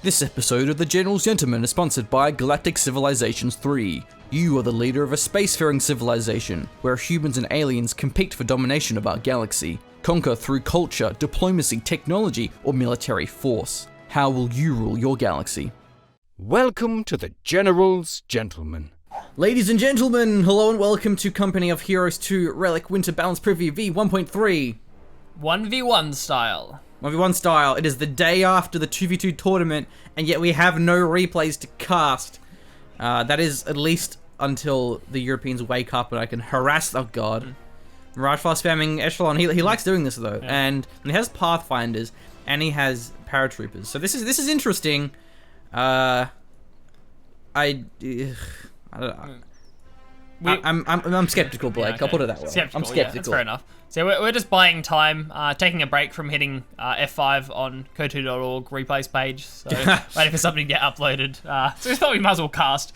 This episode of The General's Gentleman is sponsored by Galactic Civilizations 3. You are the leader of a spacefaring civilization, where humans and aliens compete for domination of our galaxy. Conquer through culture, diplomacy, technology, or military force. How will you rule your galaxy? Welcome to The General's Gentleman. Ladies and gentlemen, hello and welcome to Company of Heroes 2 Relic Winter Balance Preview V1.3. 1v1 style. 1v1 style. It is the day after the 2v2 tournament, and yet we have no replays to cast. That is at least until the Europeans wake up and I can harass. Oh god. Miragefla spamming Echelon. He likes doing this though, Yeah. and he has Pathfinders and he has Paratroopers. So this is interesting. I don't know. I'm skeptical, Blake. Yeah, okay. I'll put it that way. Skeptical, I'm skeptical. Yeah, that's fair enough. So we're just buying time, taking a break from hitting F5 on Coh2.org replays page. So waiting for something to get uploaded. So we thought we might as well cast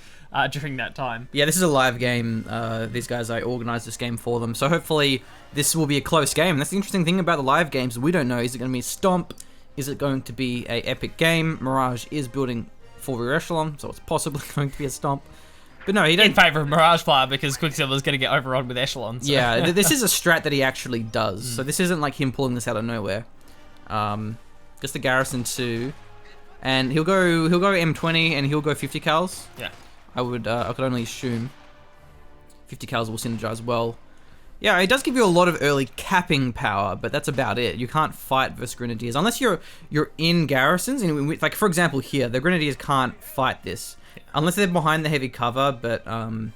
during that time. Yeah, this is a live game. These guys, I organized this game for them. So hopefully this will be a close game. That's the interesting thing about the live games. We don't know. Is it going to be a stomp? Is it going to be a epic game? Mirage is building for rear echelon, so it's possibly going to be a stomp. But no, he In don't. favour of Miragefla because Quicksilver's going to get overrun with Echelon. So. Yeah, this is a strat that he actually does. So this isn't like him pulling this out of nowhere. Just the Garrison 2, and he'll go M20 and he'll go 50 cals. Yeah. I could only assume 50 cals will synergize well. Yeah, it does give you a lot of early capping power, but that's about it. You can't fight versus Grenadiers unless you're in garrisons. And like for example here, the Grenadiers can't fight this unless they're behind the heavy cover. But Well,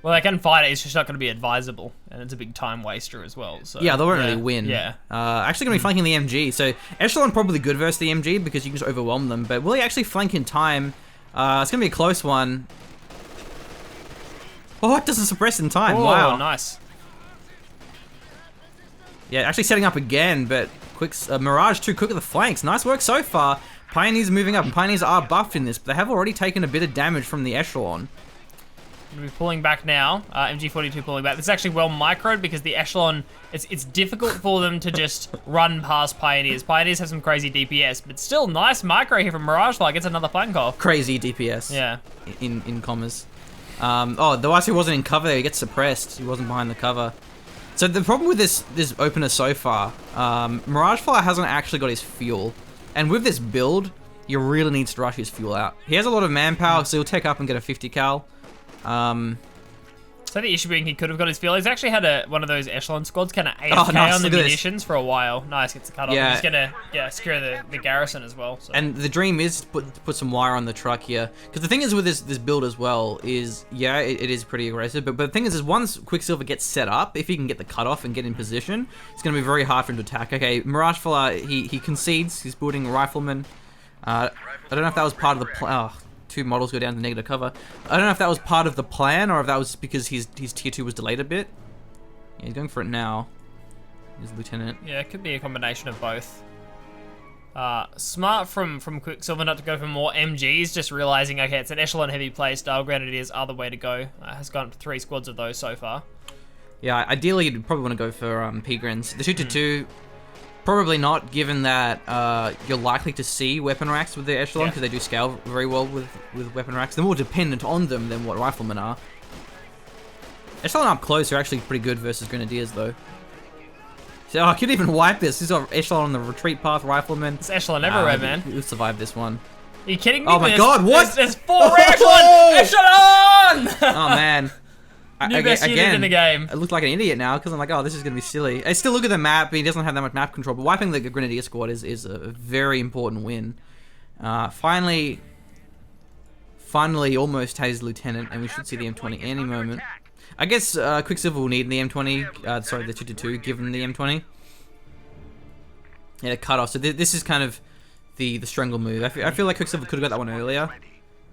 they can fight it. It's just not going to be advisable, and it's a big time waster as well. So yeah, they won't really win. Yeah. Actually going to be flanking the MG. So Echelon probably good versus the MG because you can just overwhelm them. But will he actually flank in time? It's going to be a close one. Oh, it doesn't suppress in time. Oh, Wow. nice. Yeah, actually setting up again, but Mirage too quick at the flanks. Nice work so far. Pioneers moving up, and Pioneers are buffed in this, but they have already taken a bit of damage from the Echelon. We're pulling back now. MG42 pulling back. This is actually well microed because the Echelon, it's difficult for them to just run past Pioneers. Pioneers have some crazy DPS, but still nice micro here from Miragefla. Gets another flank off. Crazy DPS. Yeah. In commas. Oh, the YC wasn't in cover there. He gets suppressed. He wasn't behind the cover. So the problem with this opener so far, Miragefla hasn't actually got his fuel. And with this build, he really needs to rush his fuel out. He has a lot of manpower, so he'll take up and get a 50 cal. So the issue being he could have got his fuel. He's actually had one of those Echelon squads kind of AFK nice, on the look at this. munitions for a while. Nice, gets the cut off. Yeah. He's going to secure the garrison as well. So. And the dream is to put some wire on the truck here. Because the thing is with this build as well is, yeah, it is pretty aggressive. But the thing is once Quicksilver gets set up, if he can get the cutoff and get in position, it's going to be very hard for him to attack. Okay, Miragefla, he concedes. He's building Rifleman. I don't know if that was part of the plan. Oh, two models go down to negative cover. I don't know if that was part of the plan or if that was because his tier 2 was delayed a bit. Yeah, he's going for it now. He's Lieutenant. Yeah, it could be a combination of both. Smart from Quicksilver not to go for more MGs, just realizing, okay, it's an Echelon heavy play style. Grenadiers are the way to go. Has gone up to 3 squads of those so far. Yeah, ideally you'd probably want to go for P-Grens. The 2-2, probably not, given that you're likely to see weapon racks with the Echelon because they do scale very well with weapon racks. They're more dependent on them than what Riflemen are. Echelon up close are actually pretty good versus Grenadiers though. So I could even wipe this. This is Echelon on the retreat path, Riflemen. It's Echelon everywhere, man. We'll survive this one. Are you kidding me? Oh my god, what? There's 4 Echelon! Echelon! Oh man. New best unit in the game. I look like an idiot now because I'm like, oh, this is going to be silly. I still look at the map, but he doesn't have that much map control. But wiping the Grenadier squad is a very important win. Finally, almost has Lieutenant, and we should see the M20 any moment. I guess Quicksilver will need the M20, sorry, the 2-2, given the M20. Yeah, cut off. So this is kind of the strangle move. I feel like Quicksilver could have got that one earlier.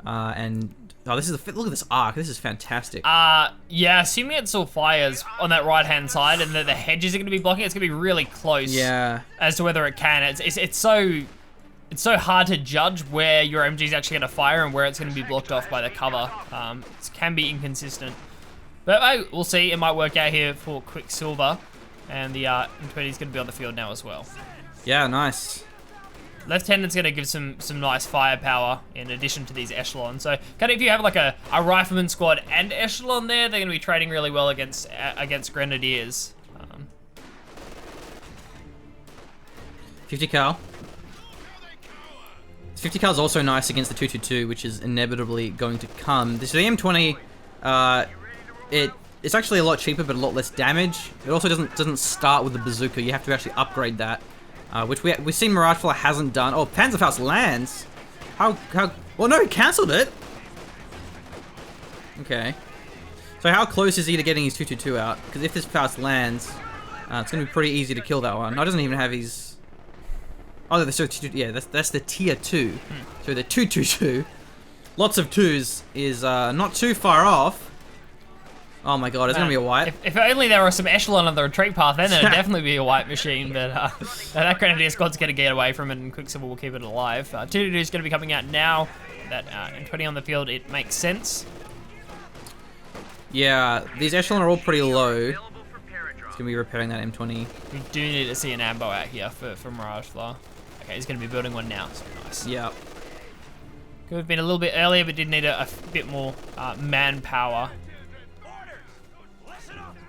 And oh, this is look at this arc. This is fantastic. Yeah, assuming it still fires on that right-hand side and that the hedges are going to be blocking, it's going to be really close. Yeah. As to whether it can. It's so hard to judge where your MG is actually going to fire and where it's going to be blocked off by the cover. It can be inconsistent. But we'll see. It might work out here for Quicksilver. And the M20 is going to be on the field now as well. Yeah, nice. Lieutenant's going to give some nice firepower in addition to these echelons. So kind of if you have like a rifleman squad and echelon there, they're going to be trading really well against grenadiers. 50 cal. 50 cal is also nice against the 222, which is inevitably going to come. This is the M20. It's actually a lot cheaper, but a lot less damage. It also doesn't start with the bazooka. You have to actually upgrade that, which we've seen Miragefla hasn't done. Oh, Panzerfaust lands. How? Well, no, he cancelled it. Okay. So how close is he to getting his 222 out? Because if this Faust lands, it's gonna be pretty easy to kill that one. No, it doesn't even have his. Oh, that's the tier 2. So the 222. Lots of 2s is not too far off. Oh my god, it's gonna be a wipe. If only there were some echelon on the retreat path, then it'd definitely be a wipe machine. But that grenadier squad's gonna get away from it, and Quicksilver will keep it alive. 222 is gonna be coming out now. That M20 on the field, it makes sense. Yeah, these echelon are all pretty low. It's gonna be repairing that M20. We do need to see an ambo out here for Miragefla. Okay, he's gonna be building one now. So nice. Yeah. Could have been a little bit earlier, but did need a bit more manpower.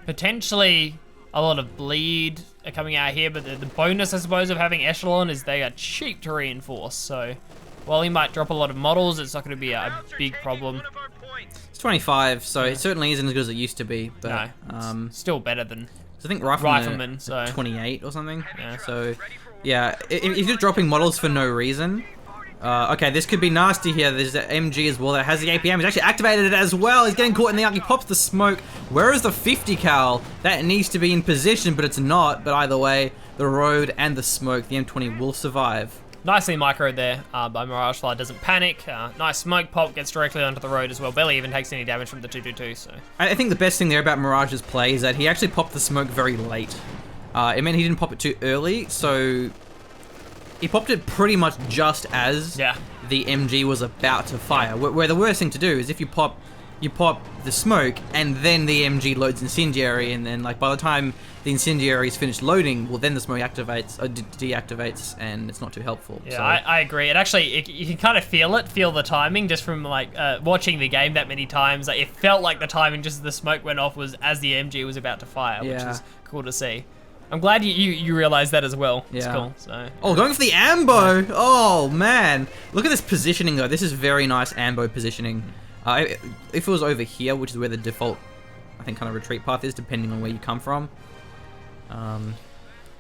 Potentially a lot of bleed are coming out here, but the bonus, I suppose, of having echelon is they are cheap to reinforce. So while he might drop a lot of models, it's not going to be a big problem. It's 25, so it certainly isn't as good as it used to be. But no, still better than I think Rifleman so 28 or something. Yeah. So yeah, if you're dropping models for no reason. Okay, this could be nasty here. There's the MG as well that has the APM. He's actually activated it as well. He's getting caught in the arc. He pops the smoke. Where is the 50 cal? That needs to be in position, but it's not. But either way, the road and the smoke, the M20 will survive. Nicely microed there by Miragefla. Doesn't panic. Nice smoke pop. Gets directly onto the road as well. Barely even takes any damage from the 222. So I think the best thing there about Mirage's play is that he actually popped the smoke very late. It meant he didn't pop it too early, so he popped it pretty much just as the MG was about to fire. Where the worst thing to do is if you pop the smoke and then the MG loads incendiary, and then like by the time the incendiary is finished loading, well then the smoke activates or deactivates, and it's not too helpful. Yeah, so. I agree. It actually, you can kind of feel the timing just from like watching the game that many times. Like it felt like the timing just as the smoke went off was as the MG was about to fire, which is cool to see. I'm glad you realized that as well. It's cool. So. Oh, going for the ambo! Oh man, look at this positioning though. This is very nice ambo positioning. If it was over here, which is where the default, I think, kind of retreat path is, depending on where you come from. I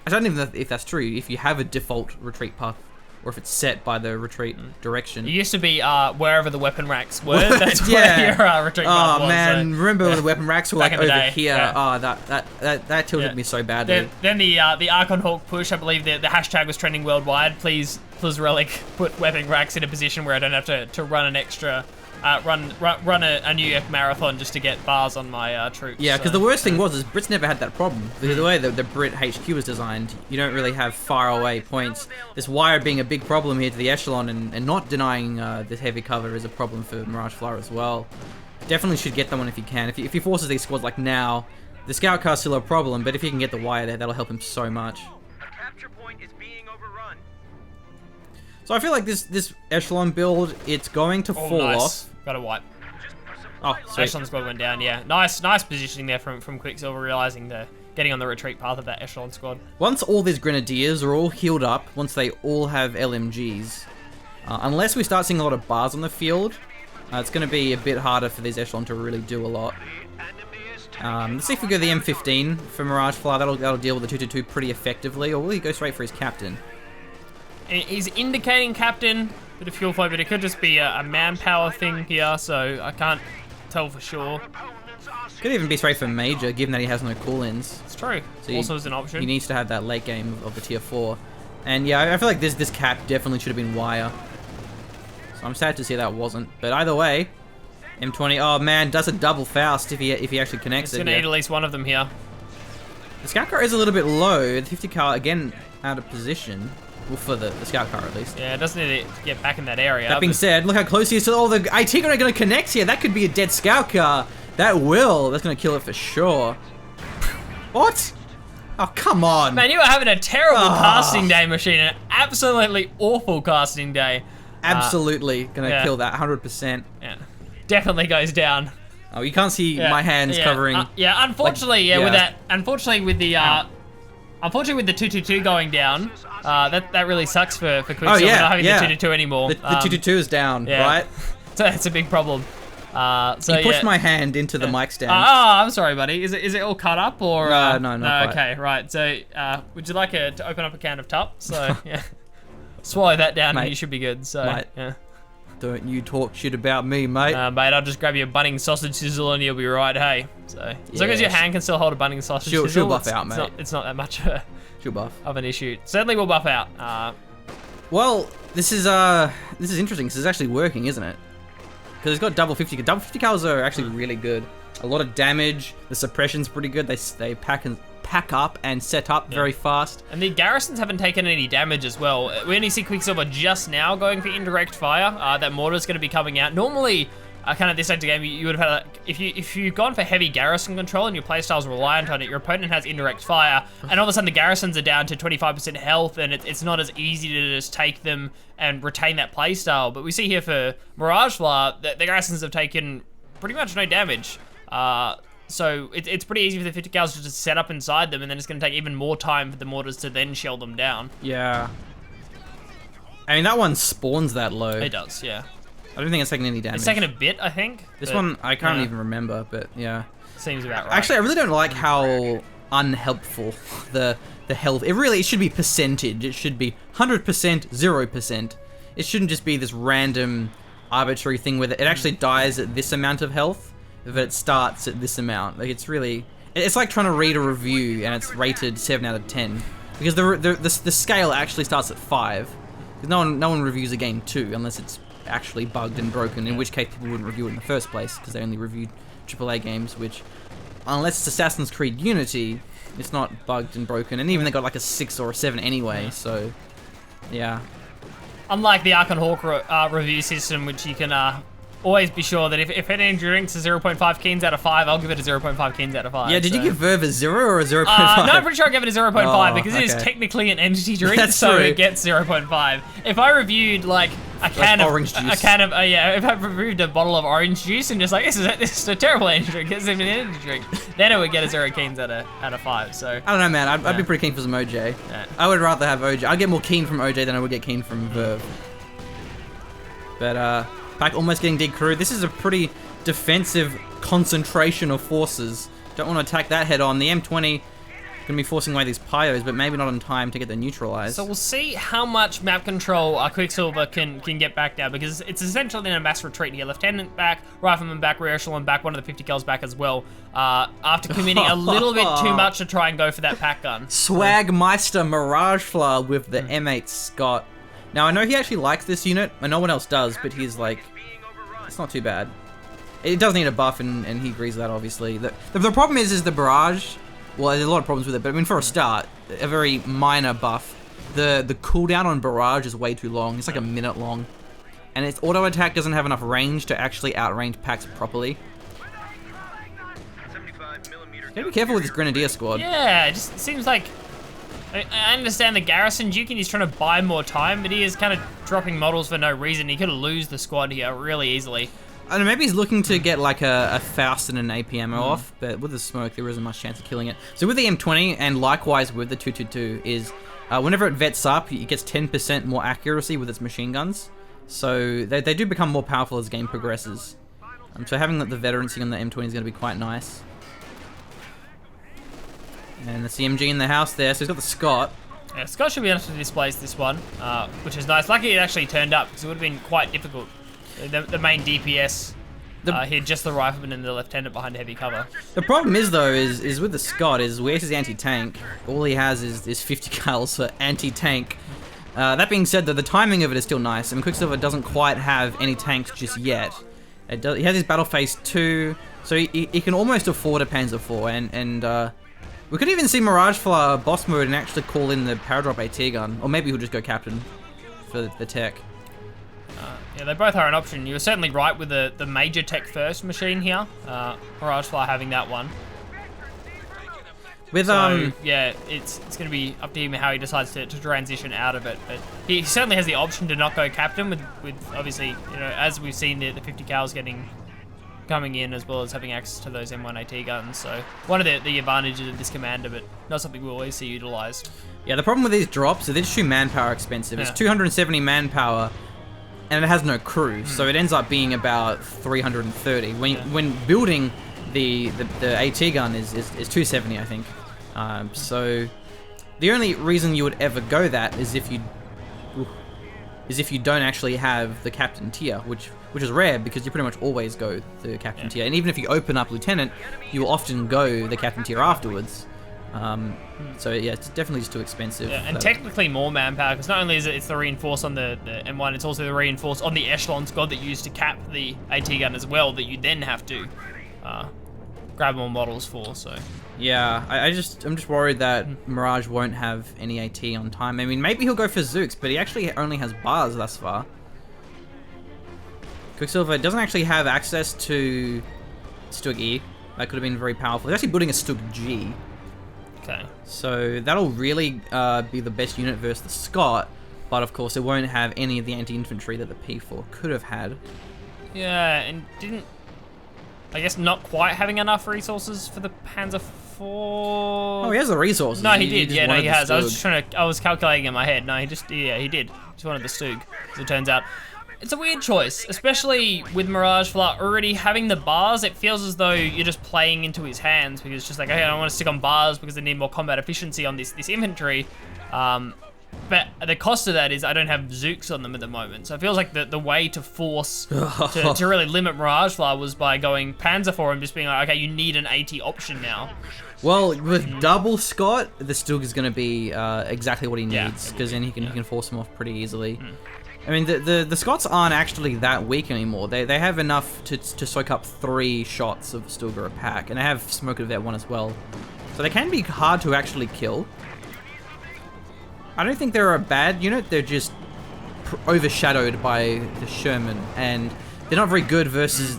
don't even know if that's true. If you have a default retreat path, or if it's set by the retreat direction. It used to be wherever the weapon racks were. That's where your retreat path was. Oh man, so, remember when the weapon racks were like over here? Yeah. Oh, that tilted me so badly. Then the Archon Hawk push. I believe the hashtag was trending worldwide. Please Relic put weapon racks in a position where I don't have to run an extra. Run a New York marathon just to get bars on my troops. Yeah, because the worst thing was Brits never had that problem. Because the way the Brit HQ was designed, you don't really have far away points. This wire being a big problem here to the echelon, and not denying this heavy cover is a problem for Miragefla as well. Definitely should get that one if you can. If he forces these squads like now, the scout car's still a problem, but if he can get the wire there, that'll help him so much. A capture point is being overrun. So I feel like this echelon build, it's going to fall off. Got a wipe. Oh, sweet. Echelon squad went down, yeah. Nice positioning there from Quicksilver, realizing getting on the retreat path of that echelon squad. Once all these grenadiers are all healed up, once they all have LMGs, unless we start seeing a lot of bars on the field, it's going to be a bit harder for these echelon to really do a lot. Let's see if we go the M15 for Miragefla. That'll deal with the 222 pretty effectively, or will he go straight for his captain? He's indicating captain, bit of fuel flow, but it could just be a manpower thing here, so I can't tell for sure. Could even be straight for major, given that he has no cool-ins. It's true. So also is an option. He needs to have that late game of the tier 4. And yeah, I feel like this cap definitely should have been wire. So I'm sad to see that wasn't. But either way, M20, oh man, does a double Faust if he actually connects it. It's going to need at least one of them here. The scout car is a little bit low. The 50 car, again, out of position. Well, for the scout car at least. Yeah, it doesn't need to get back in that area. That being said, look how close he is to all the IT are going to connect here. That could be a dead scout car. That's going to kill it for sure. What? Oh, come on. Man, you are having a terrible casting day, Machine. An absolutely awful casting day. Absolutely gonna kill that 100%. Yeah. Definitely goes down. Oh, you can't see my hands covering. Unfortunately, with that. Unfortunately, with the 222 going down, that really sucks for Quicksilver not having the 222 anymore. The 222 is down, right? So that's a big problem. So you pushed my hand into the mic stand. I'm sorry, buddy. Is it all cut up or? No, not okay, right. So, would you like to open up a can of Tup? So yeah, swallow that down, and you should be good. So yeah. Don't you talk shit about me, mate. Mate, I'll just grab you a Bunnings sausage sizzle and you'll be right, hey. So as long as your hand can still hold a Bunnings sausage sizzle, she'll buff out, mate. It's not that much she'll buff. of an issue. Certainly will buff out. Well, this is interesting. This is actually working, isn't it? Because it's got double 50. Double 50 cals are actually really good. A lot of damage. The suppression's pretty good. They pack up and set up very fast. And the garrisons haven't taken any damage as well. We only see Quicksilver just now going for indirect fire. That mortar's going to be coming out. Normally, kind of this stage of the game, you would have had if you've gone for heavy garrison control and your playstyle's reliant on it, your opponent has indirect fire, and all of a sudden the garrisons are down to 25% health, and it's not as easy to just take them and retain that playstyle. But we see here for Miragefla, the garrisons have taken pretty much no damage. So it's pretty easy for the 50 cals to just set up inside them, and then it's going to take even more time for the mortars to then shell them down. Yeah. I mean, that one spawns that low. It does, yeah. I don't think it's taking any damage. It's taken a bit, I think. This one, I can't even remember, but yeah. Seems about right. Actually, I really don't like how unhelpful the health... It should be percentage. It should be 100%, 0%. It shouldn't just be this random, arbitrary thing where it actually dies at this amount of health, but it starts at this amount. Like, it's really... It's like trying to read a review and it's rated 7 out of 10. Because the scale actually starts at 5. Because no one reviews a game 2 unless it's actually bugged and broken, in which case people wouldn't review it in the first place because they only reviewed AAA games, which, unless it's Assassin's Creed Unity, it's not bugged and broken, and even they got like a 6 or a 7 anyway, so yeah. Unlike the Archon Hawk review system, which you can always be sure that if any drinks a 0.5 keens out of 5, I'll give it a 0.5 keens out of 5. Yeah, did you give Verve a 0 or a 0.5? No, I'm pretty sure I gave it a 0.5 because it is technically an entity drink, That's so true. it gets 0.5. If I reviewed like a can of orange juice. a can of if I reviewed a bottle of orange juice and just like this is a terrible energy drink, it's even an energy drink, then it would get a 0 keens out of 5. So I don't know, man. I'd be pretty keen for some OJ. Yeah. I would rather have OJ. I'd get more keen from OJ than I would get keen from Verve. But Pack almost getting decrewed. This is a pretty defensive concentration of forces. Don't want to attack that head on. The M20 going to be forcing away these pyos, but maybe not in time to get them neutralized. So we'll see how much map control Quicksilver can get back now, because it's essentially in a mass retreat here. Lieutenant back, Rifleman back, Rear Echelon back, one of the 50 kills back as well. After committing a little bit too much to try and go for that pack gun. Swagmeister Miragefla with the M8 Scott. Now, I know he actually likes this unit, and no one else does, but he's like, it's not too bad. It does need a buff, and he agrees with that, obviously. The problem is the barrage. Well, there's a lot of problems with it, but I mean, for a start, a very minor buff. The cooldown on barrage is way too long. It's like a minute long. And its auto attack doesn't have enough range to actually outrange packs properly. Gotta be careful with this Grenadier squad. Yeah, it just seems like... I understand the garrison Duke, and he's trying to buy more time, but he is kind of dropping models for no reason. He could lose the squad here really easily. I don't know, maybe he's looking to get like a Faust and an AP ammo off, but with the smoke, there isn't much chance of killing it. So with the M20, and likewise with the 222, is whenever it vets up, it gets 10% more accuracy with its machine guns. So they do become more powerful as the game progresses. So having the veterancy on the M20 is going to be quite nice. And the CMG in the house there, so he's got the Scott. Yeah, Scott should be able to displace this one, which is nice. Lucky it actually turned up, because it would have been quite difficult. The main DPS hit just the rifleman and the lieutenant behind heavy cover. The problem is though, is with the Scott, is where's his anti-tank? All he has is 50 cals for anti-tank. That being said, though, the timing of it is still nice. I mean, Quicksilver doesn't quite have any tanks just yet. He has his battle phase 2, so he can almost afford a Panzer IV, and we could even see Miragefla boss mode and actually call in the Paradrop AT gun, or maybe he'll just go captain for the tech. Yeah, they both are an option. You were certainly right with the major tech first machine here. Miragefla having that one. With So, yeah, it's going to be up to him how he decides to transition out of it. But he certainly has the option to not go captain with obviously, you know, as we've seen the 50 cals coming in, as well as having access to those M1 AT guns. So one of the advantages of this commander, but not something we'll always see utilized. Yeah, the problem with these drops is they're just too manpower expensive. It's 270 manpower, and it has no crew, so it ends up being about 330. When building the AT gun is 270, I think. So the only reason you would ever go that is if you don't actually have the captain tier, which is rare because you pretty much always go the captain tier. And even if you open up lieutenant, you will often go the captain tier afterwards. So yeah, it's definitely just too expensive. Yeah, and technically more manpower, because not only is it's the reinforce on the M1, it's also the reinforce on the echelon squad that you use to cap the AT gun as well, that you then have to grab more models for. So yeah, I'm just worried that Mirage won't have any AT on time. I mean, maybe he'll go for Zooks, but he actually only has bars thus far. Quicksilver doesn't actually have access to Stug E. That could have been very powerful. He's actually building a Stug G. okay. So that'll really be the best unit versus the Scott, but of course it won't have any of the anti-infantry that the P4 could have had. Yeah, and didn't, I guess, not quite having enough resources for the Panzer IV. Oh, he has the resources. No, he did. just Yeah, no, wanted he the has. Stug. I was calculating in my head. No, he did. Just wanted the Stug, as it turns out. It's a weird choice, especially with Miragefla already having the bars. It feels as though you're just playing into his hands, because it's just like, okay, I don't want to stick on bars because they need more combat efficiency on this infantry. But the cost of that is I don't have Zooks on them at the moment. So it feels like the way to force to really limit Miragefla was by going Panzer IV and just being like, okay, you need an AT option now. Well, with double Scott, the Stug is going to be exactly what he needs, because then he can force him off pretty easily. I mean, the Scots aren't actually that weak anymore. They have enough to soak up 3 shots of Stuger a pack, and they have Smoke of that one as well. So they can be hard to actually kill. I don't think they're a bad unit, they're just overshadowed by the Sherman, and they're not very good versus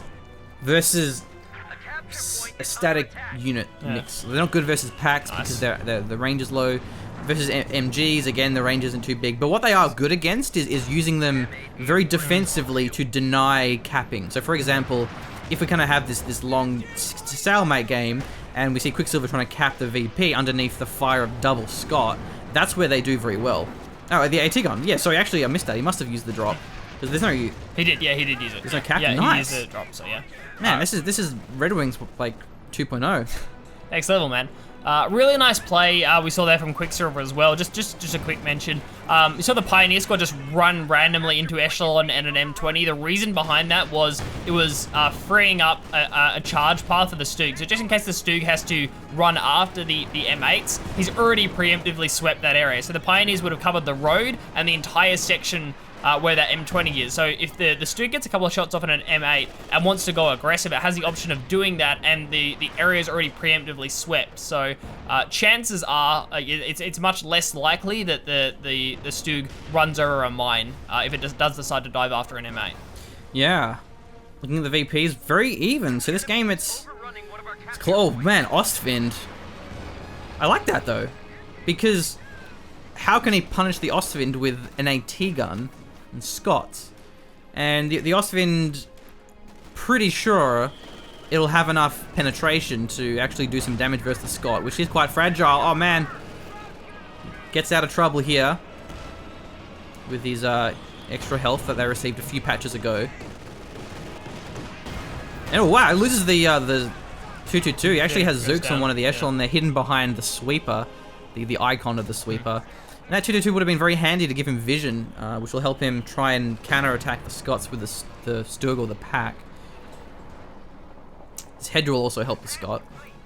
a static unit mix. They're not good versus packs because the range is low. Versus MGs, again, the range isn't too big. But what they are good against is using them very defensively to deny capping. So for example, if we kind of have this long stalemate game, and we see Quicksilver trying to cap the VP underneath the fire of double Scott, that's where they do very well. Oh, the AT gun. Yeah, sorry, actually I missed that. He must have used the drop. Because there's no... He did, yeah, he did use it. There's no cap. Yeah, nice. he used the drop, so yeah. Man, this is Red Wings like 2.0. Next level, man. Really nice play we saw there from Quicksilver as well. Just a quick mention. You saw the Pioneer squad just run randomly into Echelon and an M20. The reason behind that was it was freeing up a charge path for the Stug. So just in case the Stug has to run after the M8s, he's already preemptively swept that area. So the Pioneers would have covered the road and the entire section where that M20 is. So if the Stug gets a couple of shots off on an M8 and wants to go aggressive, it has the option of doing that, and the area is already preemptively swept. So chances are it's much less likely that the Stug runs over a mine if it does decide to dive after an M8. Yeah. Looking at the VPs, very even. So this game, it's close. Oh man, Ostwind. I like that though, because how can he punish the Ostwind with an AT gun and Scots? And the Ostwind, pretty sure it'll have enough penetration to actually do some damage versus the Scott, which is quite fragile. Oh man, gets out of trouble here with his extra health that they received a few patches ago. And oh wow, it loses the 222. He actually has Zooks on one of the Echelon. They're hidden behind the sweeper, the icon of the sweeper. And that 222 would have been very handy to give him vision, which will help him try and counter-attack the Scots with the Stug or the pack. His Hedge will also help the Scot.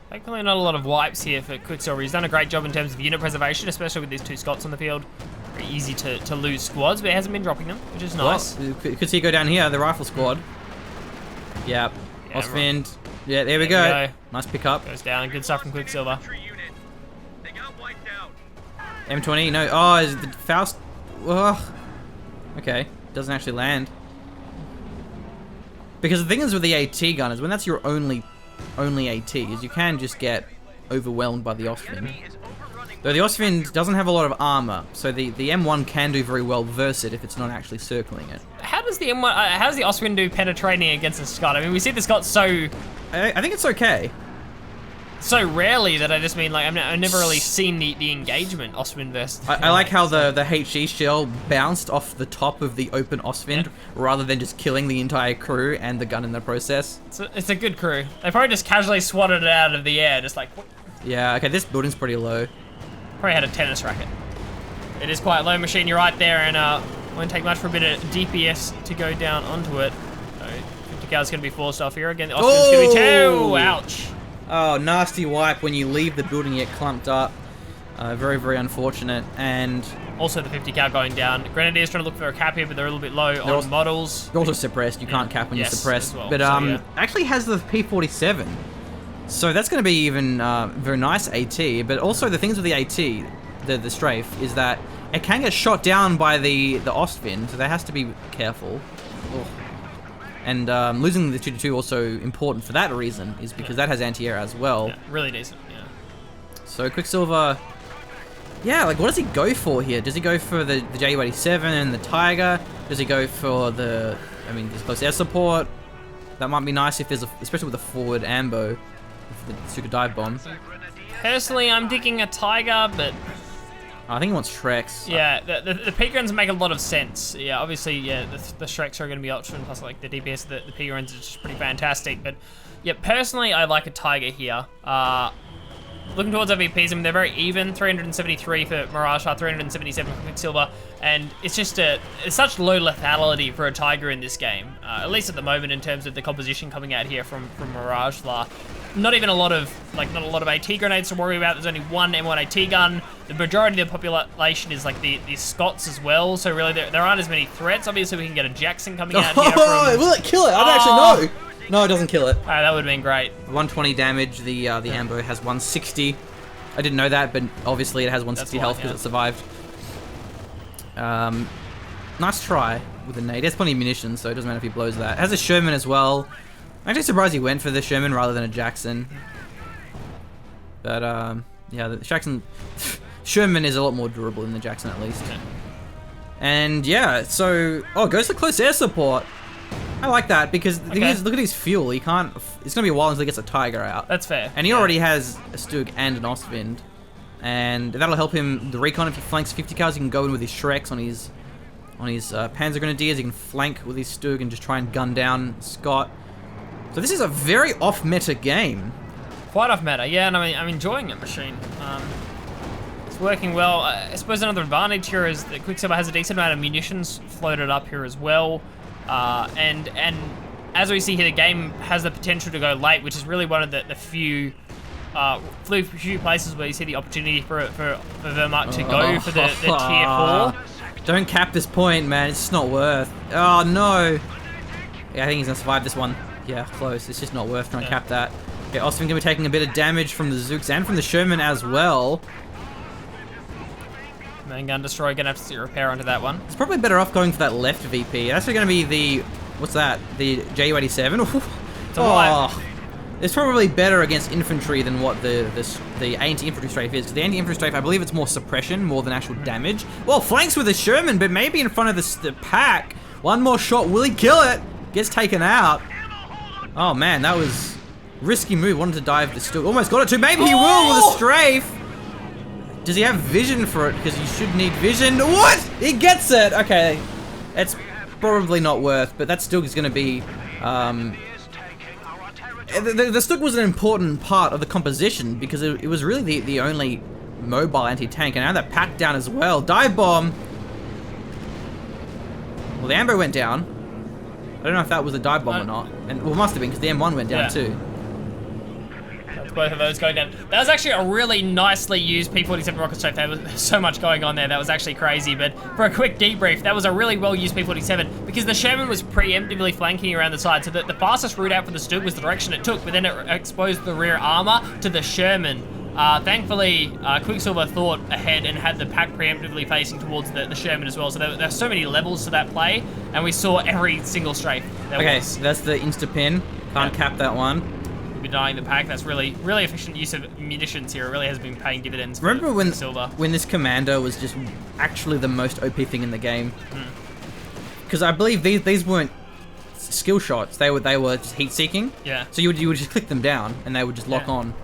Thankfully not a lot of wipes here for Quicksilver. He's done a great job in terms of unit preservation, especially with these 2 Scots on the field. Very easy to lose squads, but he hasn't been dropping them, which is nice. Well, you could see it go down here, the rifle squad. Yep. Ostwind. Yeah, there we go. Nice pickup. Goes down. Good stuff from Quicksilver. M20, no. Oh, is the Faust? Ugh. Okay, doesn't actually land. Because the thing is with the AT gun is when that's your only AT is you can just get overwhelmed by the Ostwind. Enemy is overrunning. Though the Ostwind doesn't have a lot of armor, so the M1 can do very well versus it if it's not actually circling it. How does the M1, how does the Ostwind do penetrating against the Scott? I mean, we see the Scott so I think it's okay. rarely that I just mean like I've never really seen the engagement Ostwind versus. I like how the HE shell bounced off the top of the open Ostwind rather than just killing the entire crew and the gun in the process. It's a good crew. They probably just casually swatted it out of the air, just like. Yeah, okay, this building's pretty low. Probably had a tennis racket. It is quite low, Machine. You're right there, and won't take much for a bit of DPS to go down onto it. So 50 cal is going to be forced off here again. The Ostwind's going to be two. Ouch. Oh, nasty wipe when you leave the building yet clumped up. Very, very unfortunate. And Also the 50 cal going down. Grenadiers trying to look for a cap here, but they're a little bit low on models. you're also suppressed. You can't cap when you're Yes, suppressed. as well. But So, yeah. actually has the P47. So that's going to be even very nice AT. But also the things with the AT, the strafe, is that it can get shot down by the Ostwind, so there has to be careful. Ugh. And losing the 2-2 also important for that reason, is because that has anti-air as well. Yeah, really decent, yeah. So Quicksilver, yeah, like what does he go for here? Does he go for the Ju-87 and the Tiger? Does he go for the, I mean, this close air support? That might be nice if there's a, especially with a forward ambo, with the super dive bomb. Personally, I'm digging a Tiger, but I think he wants Shreks. yeah, the P guns make a lot of sense. Yeah, obviously, yeah, the Shreks are going to be option, plus like the DPS of the P guns is just pretty fantastic. But yeah, personally, I like a Tiger here. Looking towards OVPs, I mean, they're very even. 373 for Miragefla, 377 for Quicksilver, and it's just it's such low lethality for a Tiger in this game, at least at the moment in terms of the composition coming out here from Miragefla. Not even a lot of AT grenades to worry about. There's only one M1 AT gun. The majority of the population is like the Scots as well, so really there aren't as many threats. Obviously, we can get a Jackson coming out here from... Will it kill it? I don't actually know. No, it doesn't kill it. Oh, that would have been great. 120 damage. The ambo has 160. I didn't know that, but obviously it has 160 health because it survived. Nice try with the nade. He has plenty of munitions, so it doesn't matter if he blows that. It has a Sherman as well. I'm actually surprised he went for the Sherman rather than a Jackson. But yeah, the Jackson Sherman is a lot more durable than the Jackson at least. And yeah, so goes to close air support. I like that because the thing is, look at his fuel. He can't. It's gonna be a while until he gets a Tiger out. That's fair. And he already has a Stug and an Ostwind, and that'll help him the recon if he flanks 50 cals. He can go in with his Shreks on his Panzer Grenadiers. He can flank with his Stug and just try and gun down Scott. So this is a very off-meta game. Quite off meta, yeah, and I'm enjoying it, Machine. It's working well. I suppose another advantage here is that Quicksilver has a decent amount of munitions floated up here as well. And as we see here, the game has the potential to go late, which is really one of the few places where you see the opportunity for Wehrmacht to go for the tier 4. Don't cap this point, man. It's just not worth. Oh no. Yeah, I think he's gonna survive this one. Yeah, close. It's just not worth trying to cap that. Okay, Ostwind gonna be taking a bit of damage from the Zooks and from the Sherman as well. Main gun destroy, gonna have to see repair onto that one. It's probably better off going for that left VP. That's gonna be the, what's that? The Ju-87. It's probably better against infantry than what the anti-infantry strafe is. Because the anti-infantry strafe, I believe it's more suppression more than actual damage. Well, flanks with a Sherman, but maybe in front of the pack. One more shot, will he kill it? Gets taken out. Oh man, that was risky move. Wanted to dive the Stug. Almost got it too. Maybe he will with a strafe. Does he have vision for it? Because you should need vision. What? He gets it. Okay, it's probably not worth, but that Stug is going to be. The Stug was an important part of the composition because it was really the only mobile anti-tank, and now that packed down as well. Dive bomb. Well, the ambo went down. I don't know if that was a dive bomb or not, and well, it must have been because the M1 went down too. That's both of those going down. That was actually a really nicely used P47 rocket strafe. There was so much going on there. That was actually crazy. But for a quick debrief, that was a really well used P47 because the Sherman was preemptively flanking around the side, so that the fastest route out for the Stug was the direction it took. But then it exposed the rear armor to the Sherman. Thankfully, Quicksilver thought ahead and had the pack preemptively facing towards the Sherman as well. So there are so many levels to that play, and we saw every single strafe. Okay, so that's the insta pin. Can't cap that one. be denying the pack. That's really efficient use of munitions here. It really has been paying dividends. Remember for when Silver. when this commander was just actually the most OP thing in the game? Because I believe these weren't skill shots. They were just heat seeking. Yeah. So you would just click them down and they would just lock on.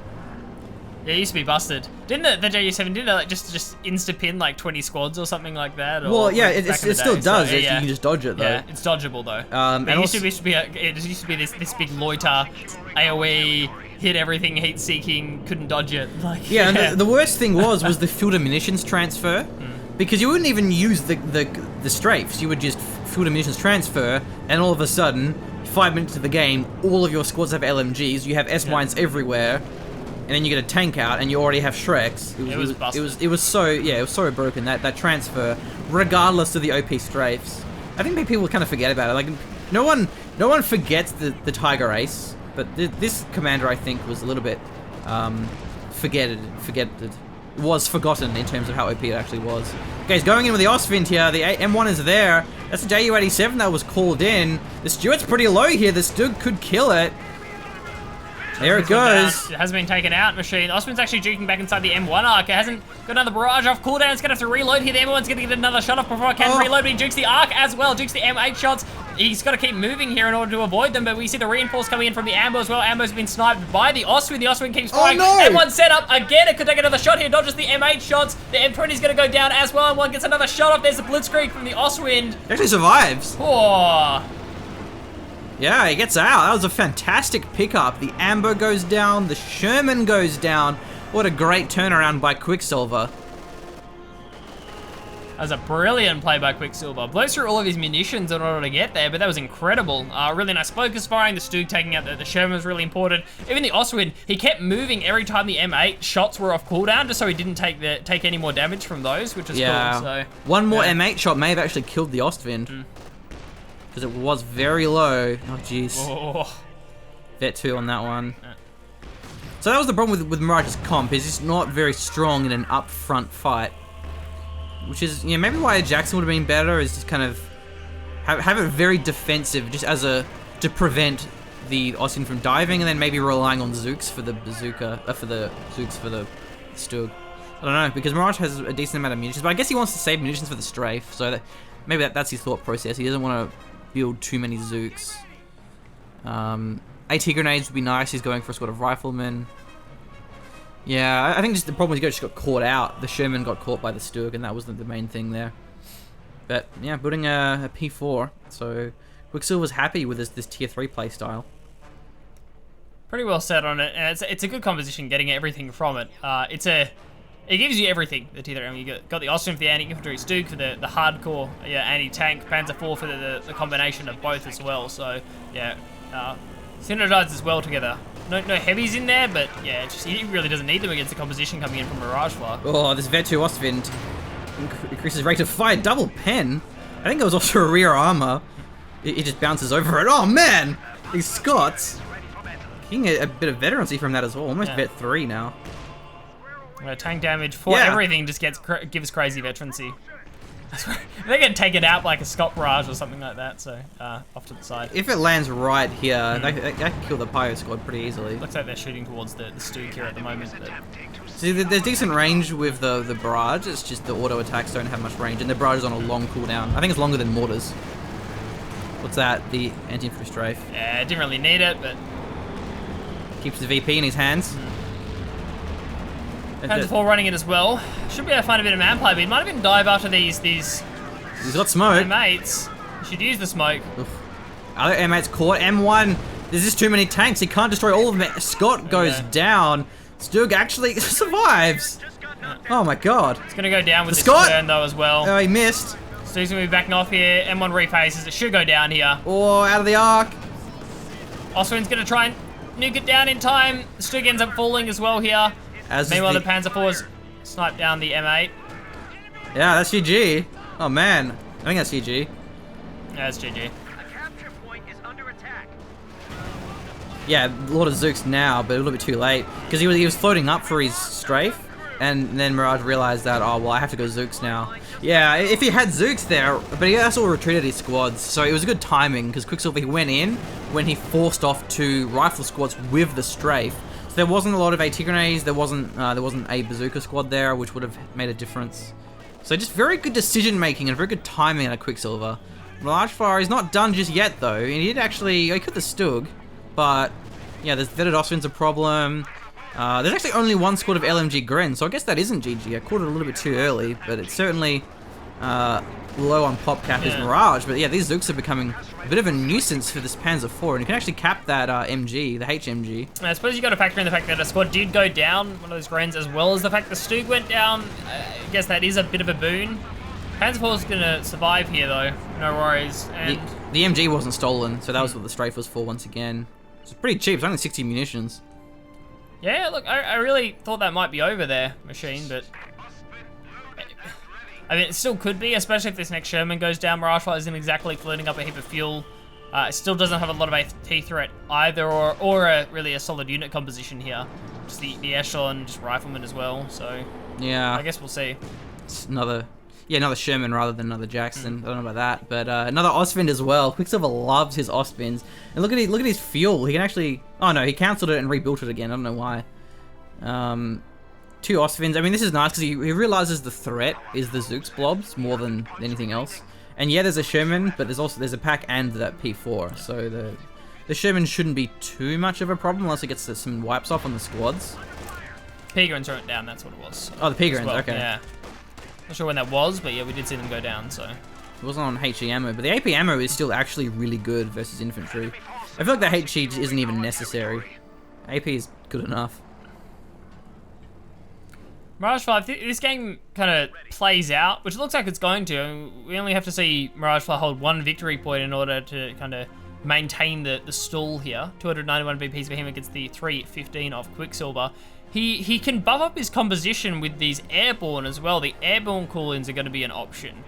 Yeah, it used to be busted. Didn't the JU7 did it like just insta pin like 20 squads or something like that? Or Well, yeah, like it back in the still day? does. So, You can just dodge it though. Yeah, it's dodgeable though. And it also- used to be this big loiter, AOE, hit everything, heat seeking, couldn't dodge it. Like Yeah, and the worst thing was the field of munitions transfer, because you wouldn't even use the strafes. You would just field of munitions transfer, and all of a sudden, 5 minutes of the game, all of your squads have LMGs. You have S-mines everywhere, and then you get a tank out, and you already have Shreks. It was so broken that transfer, regardless of the OP strafes. I think people kind of forget about it. Like no one forgets the Tiger Ace, but this commander I think was a little bit was forgotten in terms of how OP it actually was. Okay, he's going in with the Osvint here. The M1 is there. That's the JU87 that was called in. The Stuart's pretty low here. The Stug could kill it. There it goes. It has been taken out, Machine. Osman's actually juking back inside the M1 arc. It hasn't got another barrage off cooldown. It's going to have to reload here. The M1's going to get another shot off before it can reload, but he jukes the arc as well. Jukes the M8 shots. He's got to keep moving here in order to avoid them, but we see the reinforce coming in from the Ambo as well. Ambo's been sniped by the Oswin. The Oswin keeps firing. M1 set up again. It could take another shot here. Dodges the M8 shots. The M20's going to go down as well. M1 gets another shot off. There's a blitzkrieg from the Oswin. Actually survives. Oh. Yeah, he gets out. That was a fantastic pickup. The Amber goes down. The Sherman goes down. What a great turnaround by Quicksilver. That was a brilliant play by Quicksilver. Blows through all of his munitions in order to get there, but that was incredible. Really nice focus firing. The Stug taking out the Sherman was really important. Even the Oswin, he kept moving every time the M8 shots were off cooldown, just so he didn't take any more damage from those, which is cool. So, one more M8 shot may have actually killed the Ostwind. Because it was very low. Oh, jeez. Oh. Vet 2 on that one. So that was the problem with Mirage's comp, is he's not very strong in an up-front fight. Which is, you know, maybe why Jackson would have been better, is just kind of have it very defensive, just as to prevent the Austin from diving, and then maybe relying on Zooks for the bazooka, for the Stug. I don't know, because Mirage has a decent amount of munitions, but I guess he wants to save munitions for the strafe, so maybe that's his thought process. He doesn't want to build too many Zooks. AT grenades would be nice. He's going for a sort of rifleman. Yeah, I think just the problem is he just got caught out. The Sherman got caught by the Stug, and that was the main thing there. But yeah, building a P4. So Quicksilver's happy with this tier 3 playstyle. Pretty well set on it, and it's a good composition, getting everything from it. It gives you everything, the tier 3. I mean, you got the Austin for the anti-infantry, Stug for the hardcore anti-tank, Panzer IV for the combination of both as well. So yeah, synergizes well together. No heavies in there, but yeah, he really doesn't need them against the composition coming in from Miragefla. Oh, this Vet 2 Ostwind increases rate of fire, double pen. I think it was also a rear armor. It just bounces over it. Oh man, these Scots. Getting a bit of veterancy from that as well. Almost Vet 3 now. Tank damage for everything just gives crazy veterancy. They get taken out like a Scott barrage or something like that, so off to the side. If it lands right here, they can kill the Pyro squad pretty easily. Looks like they're shooting towards the Stug here at the moment. But... See, there's decent range with the barrage, it's just the auto attacks don't have much range, and the barrage is on a long cooldown. I think it's longer than mortars. What's that? The anti-infantry strafe. Yeah, didn't really need it, but... Keeps the VP in his hands. Panzer IV running it as well. Should be able to find a bit of manplay, but he might even dive after these He's got smoke. mates. Should use the smoke. Oof. Other M8's caught. M1, there's just too many tanks. He can't destroy all of them. Scott goes down. Stug actually survives. Oh my god. It's going to go down with this Scott turn though as well. Oh, he missed. Stug's going to be backing off here. M1 refaces. It should go down here. Oh, out of the arc. Oswin's going to try and nuke it down in time. Stug ends up falling as well here. Meanwhile, the Panzer IV's sniped down the M8. Yeah, that's GG. Oh man, I think that's GG. Yeah, that's GG. The capture point is under attack. Yeah, a lot of Zooks now, but a little bit too late because he was floating up for his strafe. And then Mirage realized that, oh, well, I have to go Zooks now. Yeah, if he had Zooks there, but he also retreated his squads, so it was a good timing, because Quicksilver, he went in when he forced off 2 rifle squads with the strafe. So there wasn't a lot of AT grenades, there wasn't a bazooka squad there, which would have made a difference. So just very good decision making and very good timing out of Quicksilver. Miragefla is not done just yet, though. He did actually, he could the Stug, but yeah, there's Vetted Ostwind's a problem. There's actually only 1 squad of LMG Gren, so I guess that isn't GG. I called it a little bit too early, but it's certainly low on pop cap as Mirage. But yeah, these Zooks are becoming a bit of a nuisance for this Panzer IV, and you can actually cap that MG, the HMG. I suppose you got to factor in the fact that a squad did go down, one of those Grens, as well as the fact the Stug went down. I guess that is a bit of a boon. Panzer IV's gonna survive here though, no worries. And the MG wasn't stolen, so that was what the strafe was for once again. It's pretty cheap, it's only 60 munitions. yeah, look, I really thought that might be over there, Machine, but I mean, it still could be, especially if this next Sherman goes down. Miragefla isn't exactly floating up a heap of fuel. It still doesn't have a lot of AT threat either, or really a solid unit composition here. Just the Echelon, just Rifleman as well, so yeah, I guess we'll see. It's another Sherman rather than another Jackson. I don't know about that, but another Ostwind as well. Quicksilver loves his Ostwinds, and look at his fuel. He can actually, oh no, he cancelled it and rebuilt it again. I don't know why. 2 Ostwinds. I mean, this is nice because he realizes the threat is the Zooks blobs more than anything else. And yeah, there's a Sherman, but there's a pack and that P4. So the Sherman shouldn't be too much of a problem unless it gets some wipes off on the squads. Pegrins went down, that's what it was. Oh, the Pegrins, well. okay. Yeah. Not sure when that was, but yeah, we did see them go down, so. It wasn't on HE ammo, but the AP ammo is still actually really good versus infantry. I feel like the HE isn't even necessary. AP is good enough. Miragefla, if this game kind of plays out, which it looks like it's going to, I mean, we only have to see Miragefla hold 1 victory point in order to kind of maintain the stall here. 291 VPs for him against the 315 of Quicksilver. He can buff up his composition with these airborne as well. The airborne call-ins are going to be an option.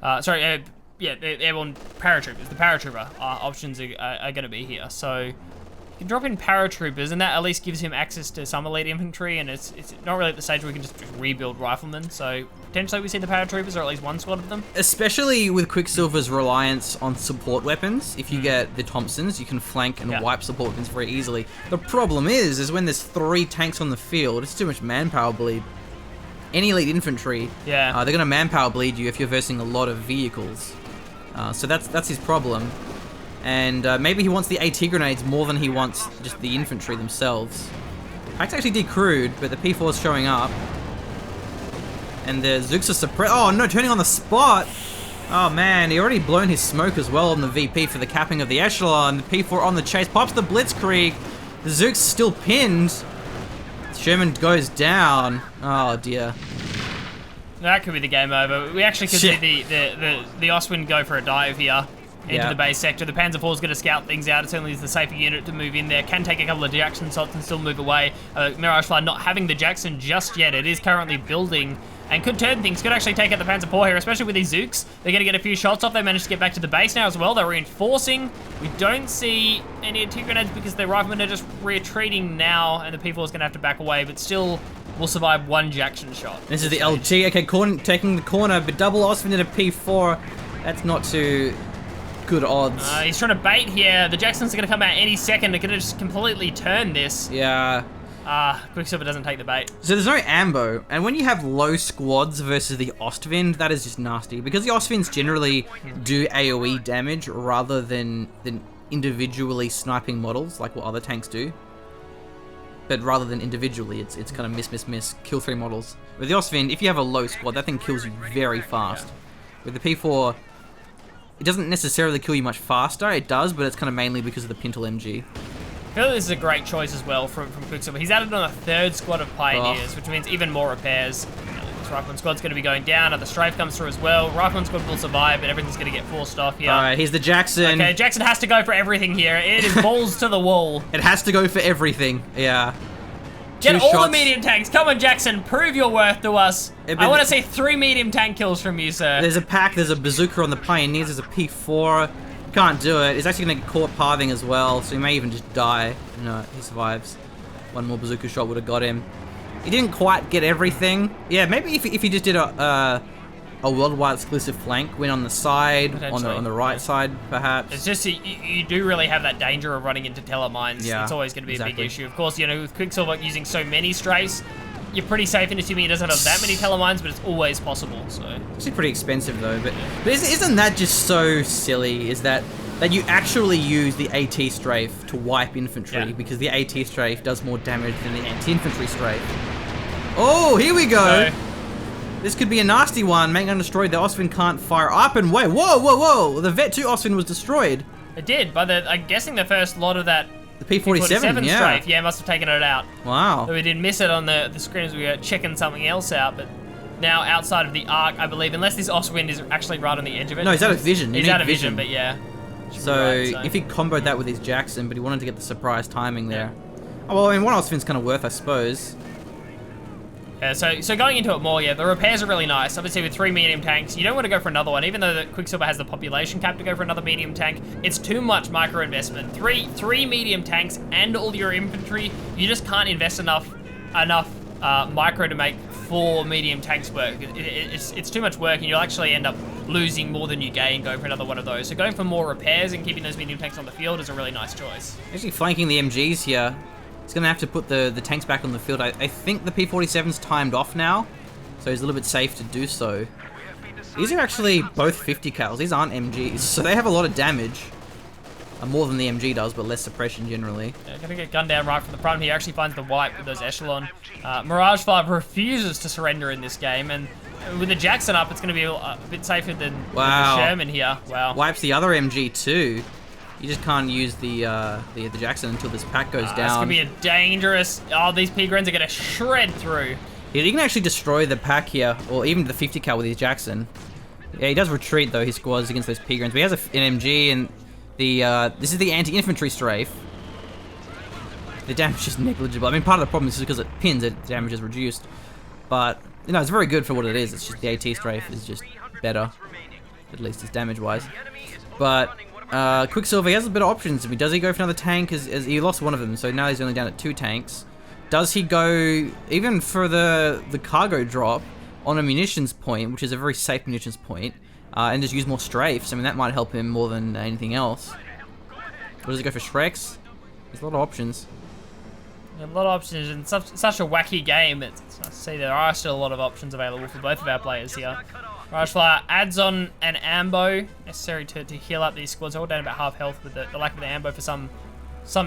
The airborne paratroopers. The paratrooper options are going to be here. So you can drop in paratroopers, and that at least gives him access to some elite infantry, and it's not really at the stage where we can just rebuild riflemen. So potentially we see the paratroopers, or at least 1 squad of them. Especially with Quicksilver's reliance on support weapons. If you get the Thompsons, you can flank and wipe support weapons very easily. The problem is when there's 3 tanks on the field, it's too much manpower bleed. Any elite infantry, they're going to manpower bleed you if you're versing a lot of vehicles. So that's his problem. And maybe he wants the AT grenades more than he wants just the infantry themselves. Packs actually decrewed, but the P4 is showing up. And the Zooks are suppressed. Oh no, turning on the spot! Oh man, he already blown his smoke as well on the VP for the capping of the Echelon. The P4 on the chase, pops the Blitzkrieg. The Zooks still pinned. Sherman goes down. Oh dear. That could be the game over. We actually could see the Ostwind go for a dive here into the base sector. The Panzer IV is going to scout things out. It certainly is the safer unit to move in there. Can take a couple of Jackson shots and still move away. Miragefla not having the Jackson just yet. It is currently building and could turn things. Could actually take out the Panzer IV here, especially with these Zooks. They're going to get a few shots off. They managed to get back to the base now as well. They're reinforcing. We don't see any AT grenades because the riflemen are just retreating now, and the P4 is going to have to back away, but still will survive 1 Jackson shot. This is the LG. Okay, taking the corner, but double Ostwind into P4. That's not too good odds. He's trying to bait here. The Jacksons are going to come out any second. They're going to just completely turn this. Yeah. Quicksilver doesn't take the bait. So there's no ambo, and when you have low squads versus the Ostwind, that is just nasty. Because the Ostwinds generally do AoE damage rather than individually sniping models, like what other tanks do. But rather than individually, it's kind of miss, kill 3 models. With the Ostwind, if you have a low squad, that thing kills you very fast. With the P4, it doesn't necessarily kill you much faster. It does, but it's kind of mainly because of the Pintle MG. I feel like this is a great choice as well from Quicksilver. He's added on a 3rd squad of Pioneers, which means even more repairs. This Rifleman squad's going to be going down. Another Strafe comes through as well. Rifleman squad will survive, but everything's going to get forced off here. Alright, here's the Jackson. Okay, Jackson has to go for everything here. It is balls to the wall. It has to go for everything, yeah. Get all the medium tanks. Come on, Jackson. Prove your worth to us. I want to see 3 medium tank kills from you, sir. There's a pack. There's a bazooka on the Pioneers. There's a P4. Can't do it. He's actually going to get caught parving as well, so he may even just die. No, he survives. 1 more bazooka shot would have got him. He didn't quite get everything. Yeah, maybe if he just did a worldwide exclusive flank, went on the side, on the right side, perhaps. It's just you do really have that danger of running into telemines. Yeah, it's always going to be a big exactly. issue. Of course, you know, with Quicksilver using so many strafes, you're pretty safe in assuming he doesn't have that many telemines, but it's always possible. So It's actually pretty expensive though. But isn't that just so silly? Is that you actually use the AT strafe to wipe infantry because the AT strafe does more damage than the anti-infantry strafe. Oh, here we go. This could be a nasty one. Main gun destroyed. The Osvin can't fire up and wait. Whoa, whoa, whoa! The Vet 2 Osvin was destroyed. it did, but I'm guessing the first lot of that The P-47, yeah. strafe, yeah, must have taken it out. Wow. So we didn't miss it on the screen as we were checking something else out, but now outside of the arc, I believe, unless this Oswind is actually right on the edge of it. No, he's out of vision. He's out of vision, but yeah. So if he comboed that with his Jackson, but he wanted to get the surprise timing there. Oh, well, I mean, one Osvin's kind of worth, I suppose. Yeah, so going into it more, yeah, the repairs are really nice. Obviously, with 3 medium tanks, you don't want to go for another one, even though the Quicksilver has the population cap to go for another medium tank. It's too much micro investment. Three medium tanks and all your infantry, you just can't invest enough micro to make 4 medium tanks work. It's too much work, and you'll actually end up losing more than you gain going for another one of those. So going for more repairs and keeping those medium tanks on the field is a really nice choice. Actually flanking the MGs here. He's going to have to put the tanks back on the field. I think the P-47's timed off now, so he's a little bit safe to do so. These are actually both 50 cals. These aren't MGs, so they have a lot of damage. More than the MG does, but less suppression generally. Yeah, gonna get gunned down right from the front. He actually finds the wipe with those Echelon. Miragefla refuses to surrender in this game, and with the Jackson up, it's gonna be a bit safer than the Sherman here. Wow. Wipes the other MG too. You just can't use the Jackson until this pack goes down. It's gonna be a dangerous. Oh, these P-Grens are gonna shred through. Yeah, he can actually destroy the pack here, or even the 50 cal with his Jackson. Yeah, he does retreat though. His squads against those P-Grens, but he has an MG and this is the anti-infantry strafe. The damage is negligible. I mean, part of the problem is because it pins, the damage is reduced. But you know, it's very good for what it is. It's just the AT strafe is just better, at least it's damage-wise. But Quicksilver, he has a bit of options. Does he go for another tank? As he lost one of them, so now he's only down at 2 tanks. Does he go even for the cargo drop on a munitions point, which is a very safe munitions point, and just use more strafes? I mean, that might help him more than anything else. Or does he go for Shreks? There's a lot of options. A lot of options in such a wacky game. It's nice to see there are still a lot of options available for both of our players here. Miragefla adds on an ambo necessary to heal up these squads. They're all down about half health with the lack of the ambo for some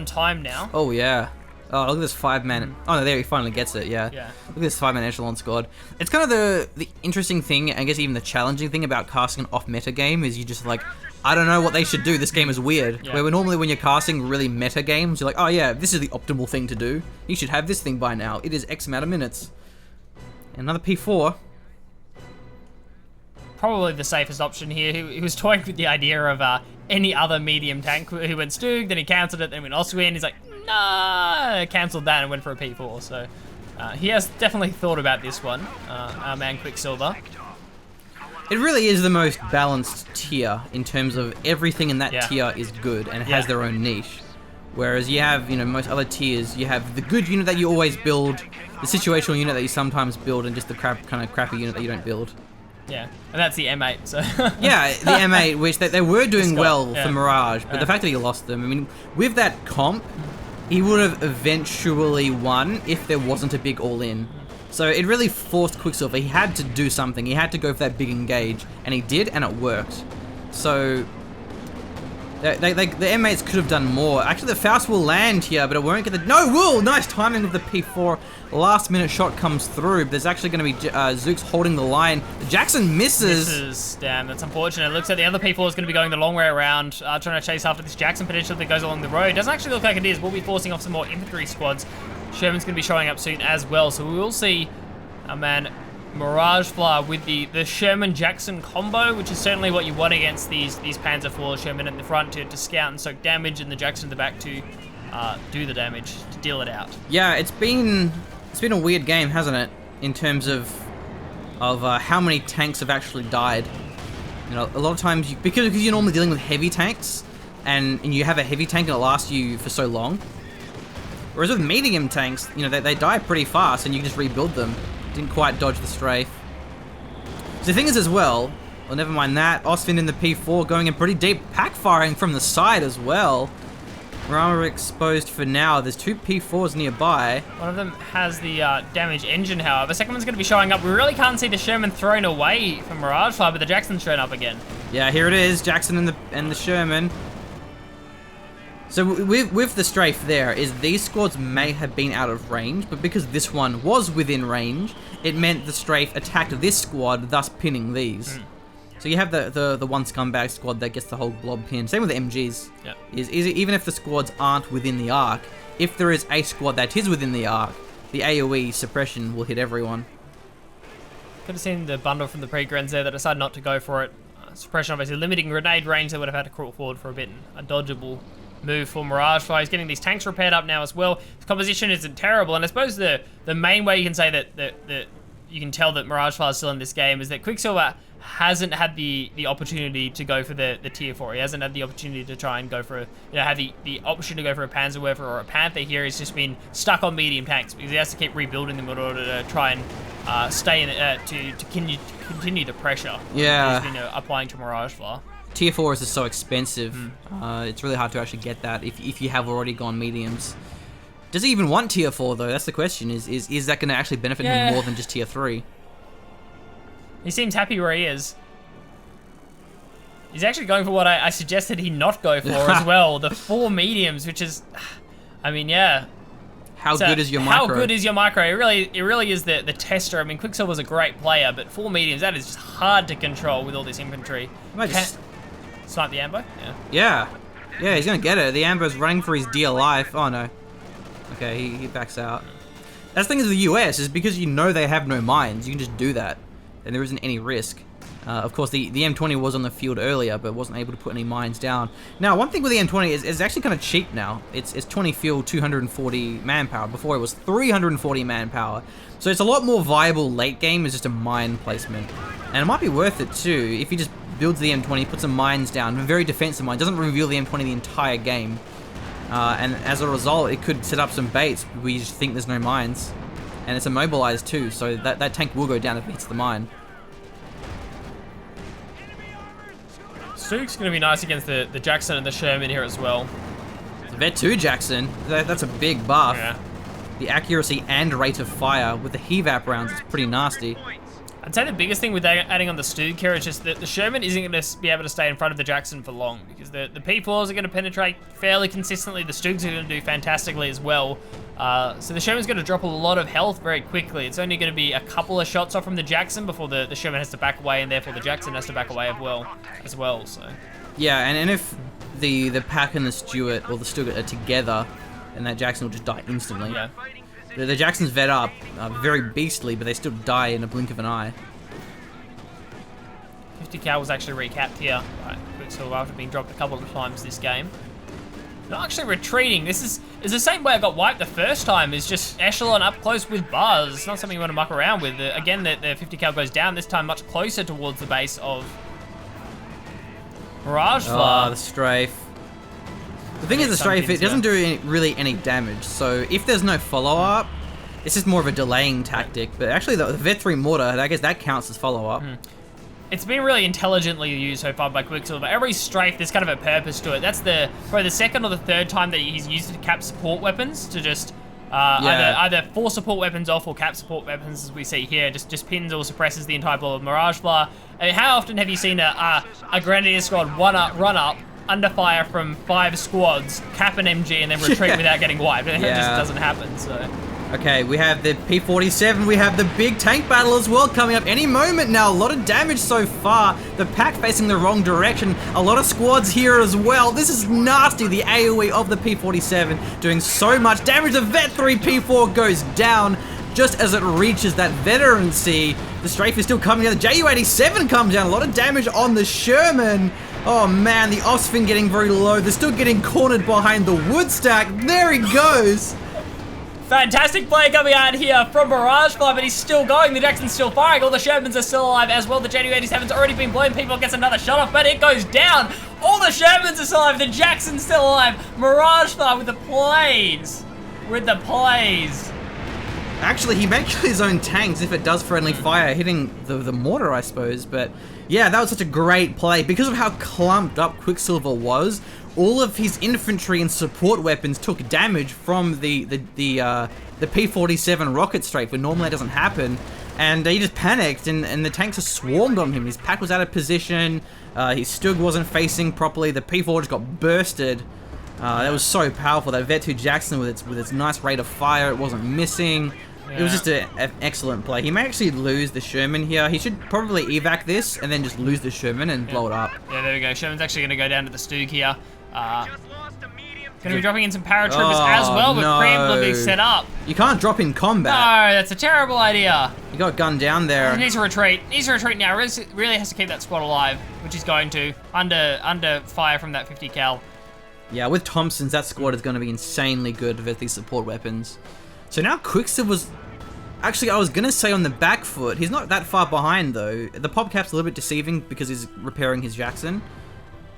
time now. Oh yeah. Oh, look at this 5-man. Oh no, there he finally gets it. Yeah. Yeah. Look at this 5-man echelon squad. It's kind of the interesting thing, I guess even the challenging thing about casting an off-meta game is you just like, I don't know what they should do. This game is weird. Yeah. Where normally when you're casting really meta games, you're like, oh yeah, this is the optimal thing to do. You should have this thing by now. It is X amount of minutes. Another P4. Probably the safest option here. He was toying with the idea of any other medium tank who went Stug, then he cancelled it, then went Oswin. He's like, nah, cancelled that and went for a P4. So he has definitely thought about this one, our man Quicksilver. It really is the most balanced tier in terms of everything in that tier is good and has their own niche. Whereas you have, you know, most other tiers, you have the good unit that you always build, the situational unit that you sometimes build, and just the kind of crappy unit that you don't build. Yeah, and that's the M8, so... Yeah, the M8, which they were doing well for Mirage, but the fact that he lost them, I mean, with that comp, he would have eventually won if there wasn't a big all-in. So it really forced Quicksilver. He had to do something. He had to go for that big engage, and he did, and it worked. So the M8s could have done more. Actually, the Faust will land here, but it won't get the... No, Wool! Nice timing with the P4. Last-minute shot comes through, but there's actually going to be Zooks holding the line. Jackson misses. Damn, that's unfortunate. It looks like the other P4 is going to be going the long way around, trying to chase after this Jackson potentially that goes along the road. Doesn't actually look like it is. We'll be forcing off some more infantry squads. Sherman's going to be showing up soon as well, so we will see our man Miragefla with the Sherman-Jackson combo, which is certainly what you want against these Panzer IV Sherman at the front to scout and soak damage, and the Jackson at the back to do the damage, to deal it out. Yeah, it's been a weird game, hasn't it? In terms of how many tanks have actually died. You know, a lot of times because you're normally dealing with heavy tanks, and you have a heavy tank and it lasts you for so long. Whereas with medium tanks, you know, they die pretty fast and you can just rebuild them. Didn't quite dodge the strafe. So the thing is as well, never mind that, Osfin in the P4 going in pretty deep, pack firing from the side as well. Rama exposed for now. There's 2 P4s nearby. One of them has the damaged engine, however. Second one's going to be showing up. We really can't see the Sherman thrown away from Miragefla, but the Jackson's shown up again. Yeah, here it is, Jackson and the Sherman. So with the strafe there, is these squads may have been out of range, but because this one was within range, it meant the strafe attacked this squad, thus pinning these. So you have the one scumbag squad that gets the whole blob pin. Same with the MGs. Yep. Is even if the squads aren't within the arc, if there is a squad that is within the arc, the AoE suppression will hit everyone. Could have seen the bundle from the pre-grens there that decided not to go for it. Suppression obviously limiting grenade range. They would have had to crawl forward for a bit. A dodgeable move for Miragefla. He's getting these tanks repaired up now as well. His composition isn't terrible, and I suppose the main way you can say that you can tell that Miragefla is still in this game is that Quicksilver hasn't had the opportunity to go for the tier 4. He hasn't had the opportunity to try and go for have the option to go for a Panzerwerfer or a Panther here. He's just been stuck on medium tanks because he has to keep rebuilding them in order to try and stay in to continue the pressure. Yeah. He's been applying to Miragefla. Tier 4s are so expensive. It's really hard to actually get that if you have already gone mediums. Does he even want tier 4 though? That's the question. Is that going to actually benefit him more than just tier 3? He seems happy where he is. He's actually going for what I suggested he not go for as well. The 4 mediums, which is, I mean, yeah. How good is your micro? How good is your micro? It really is the tester. I mean, Quicksilver's a great player, but 4 mediums, that is just hard to control with all this infantry. Snipe the ambo? Yeah. Yeah, he's going to get it. The ambo's running for his dear life. Oh, no. Okay, he backs out. That's the thing is the US, is because you know they have no mines, you can just do that. And there isn't any risk. Of course, the M20 was on the field earlier, but wasn't able to put any mines down. Now, one thing with the M20 is it's actually kind of cheap now. It's 20 fuel, 240 manpower. Before it was 340 manpower. So it's a lot more viable late game as just a mine placement. And it might be worth it too, if he just builds the M20, puts some mines down, a very defensive mine, doesn't reveal the M20 the entire game. And as a result, it could set up some baits where you just think there's no mines. And it's immobilized too, so that tank will go down if it hits the mine. Sook's going to be nice against the Jackson and the Sherman here as well. The Vet 2 Jackson, that's a big buff. Yeah. The accuracy and rate of fire with the HEVAP rounds is pretty nasty. I'd say the biggest thing with adding on the Stug here is just that the Sherman isn't going to be able to stay in front of the Jackson for long because the P4s are going to penetrate fairly consistently. The Stugs are going to do fantastically as well. So the Sherman's going to drop a lot of health very quickly. It's only going to be a couple of shots off from the Jackson before the Sherman has to back away, and therefore the Jackson has to back away as well. So yeah, and if the Pack and the Stuart or the Stuart are together, then that Jackson will just die instantly. yeah. The Jacksons vet up, very beastly, but they still die in a blink of an eye. 50 cal was actually recapped here by Quicksilver after being dropped a couple of times this game. Not actually retreating. This is the same way I got wiped the first time. Is just Echelon up close with bars. It's not something you want to muck around with. Again, the 50 cal goes down. This time much closer towards the base of Miragefla. Oh, the strafe. The thing is, the strafe, it doesn't do really any damage. So if there's no follow-up, it's just more of a delaying tactic. But actually, the Vet 3 mortar, I guess that counts as follow-up. It's been really intelligently used so far by Quicksilver. Every strafe, there's kind of a purpose to it. That's probably the second or the third time that he's used it to cap support weapons to just either force support weapons off or cap support weapons, as we see here. Just pins or suppresses the entire ball of Miragefla. I mean, how often have you seen a Grenadier squad run up under fire from 5 squads, cap an MG, and then retreat without getting wiped? It just doesn't happen. So. Okay, we have the P47, we have the big tank battle as well coming up any moment now. A lot of damage so far. The pack facing the wrong direction. A lot of squads here as well. This is nasty. The AoE of the P47 doing so much damage. The Vet 3 P4 goes down just as it reaches that veterancy. The strafe is still coming down. The JU87 comes down. A lot of damage on the Sherman. Oh man, the Osfin getting very low. They're still getting cornered behind the wood stack. There he goes. Fantastic play coming out here from Miragefla, but he's still going. The Jackson's still firing. All the Shermans are still alive as well. The JU87's already been blown. People gets another shot off, but it goes down. All the Shermans are still alive. The Jackson's still alive. Miragefla with the plays. with the plays. Actually, he may kill his own tanks if it does friendly fire, hitting the mortar, I suppose. But yeah, that was such a great play. Because of how clumped up Quicksilver was, all of his infantry and support weapons took damage from the P-47 rocket strafe, where normally that doesn't happen. And he just panicked, and the tanks just swarmed on him. His pack was out of position, his Stug wasn't facing properly, the P-4 just got bursted. That was so powerful. That Vet 2 Jackson with its nice rate of fire, it wasn't missing. It was just an excellent play. He may actually lose the Sherman here. He should probably evac this and then just lose the Sherman and blow it up. Yeah, there we go. Sherman's actually going to go down to the Stug here. Just lost a medium. Going to be dropping in some paratroopers as well, but preemptively being set up. You can't drop in combat. No, that's a terrible idea. You got gunned down there. He needs to retreat. Needs to retreat now. Really has to keep that squad alive, which he's going to. Under fire from that 50 cal. Yeah, with Thompson's, that squad is going to be insanely good with these support weapons. So now Quicksilver's... Actually, I was going to say on the back foot. He's not that far behind, though. The pop cap's a little bit deceiving because he's repairing his Jackson.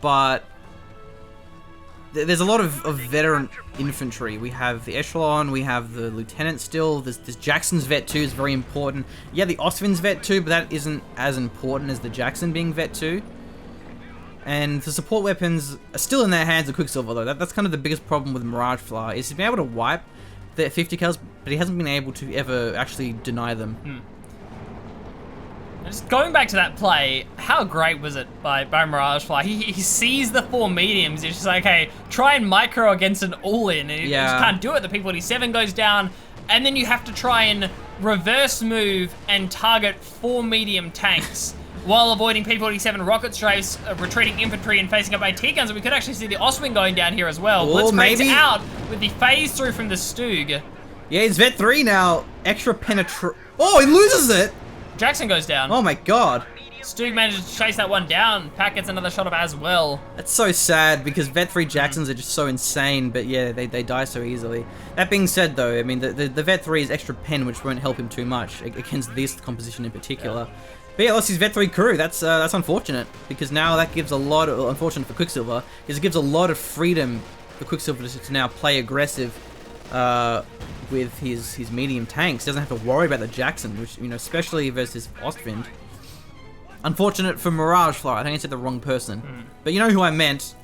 But... there's a lot of veteran infantry. We have the Echelon, we have the Lieutenant still. This Jackson's Vet 2 is very important. Yeah, the Ostwind's Vet 2, but that isn't as important as the Jackson being Vet 2. And the support weapons are still in their hands of Quicksilver, though. That's kind of the biggest problem with Miragefla, is he's been able to wipe the 50 cals, but he hasn't been able to ever actually deny them. Just going back to that play, how great was it by Miragefla? He sees the 4 mediums. He's just like, okay, try and micro against an all-in, and he just can't do it. The P-47 goes down, and then you have to try and reverse move and target 4 medium tanks while avoiding P-47 rocket strafes, retreating infantry, and facing up AT guns. And we could actually see the Ostwind going down here as well. Blitzcrank's out with the phase through from the Stug. Yeah, he's Vet 3 now. Extra Oh, he loses it! Jackson goes down. Oh my god. Stug manages to chase that one down. Pack gets another shot up as well. That's so sad because Vet 3 Jacksons are just so insane, but yeah, they die so easily. That being said though, I mean, the Vet 3 is extra pen, which won't help him too much against this composition in particular. Yeah. But yeah, lost his Vet 3 crew. That's unfortunate because now that gives a lot of, unfortunate for Quicksilver, because it gives a lot of freedom for Quicksilver to now play aggressive with his medium tanks. Doesn't have to worry about the Jackson, which, you know, especially versus Ostwind. Unfortunate for Miragefla. I think I said the wrong person. But you know who I meant.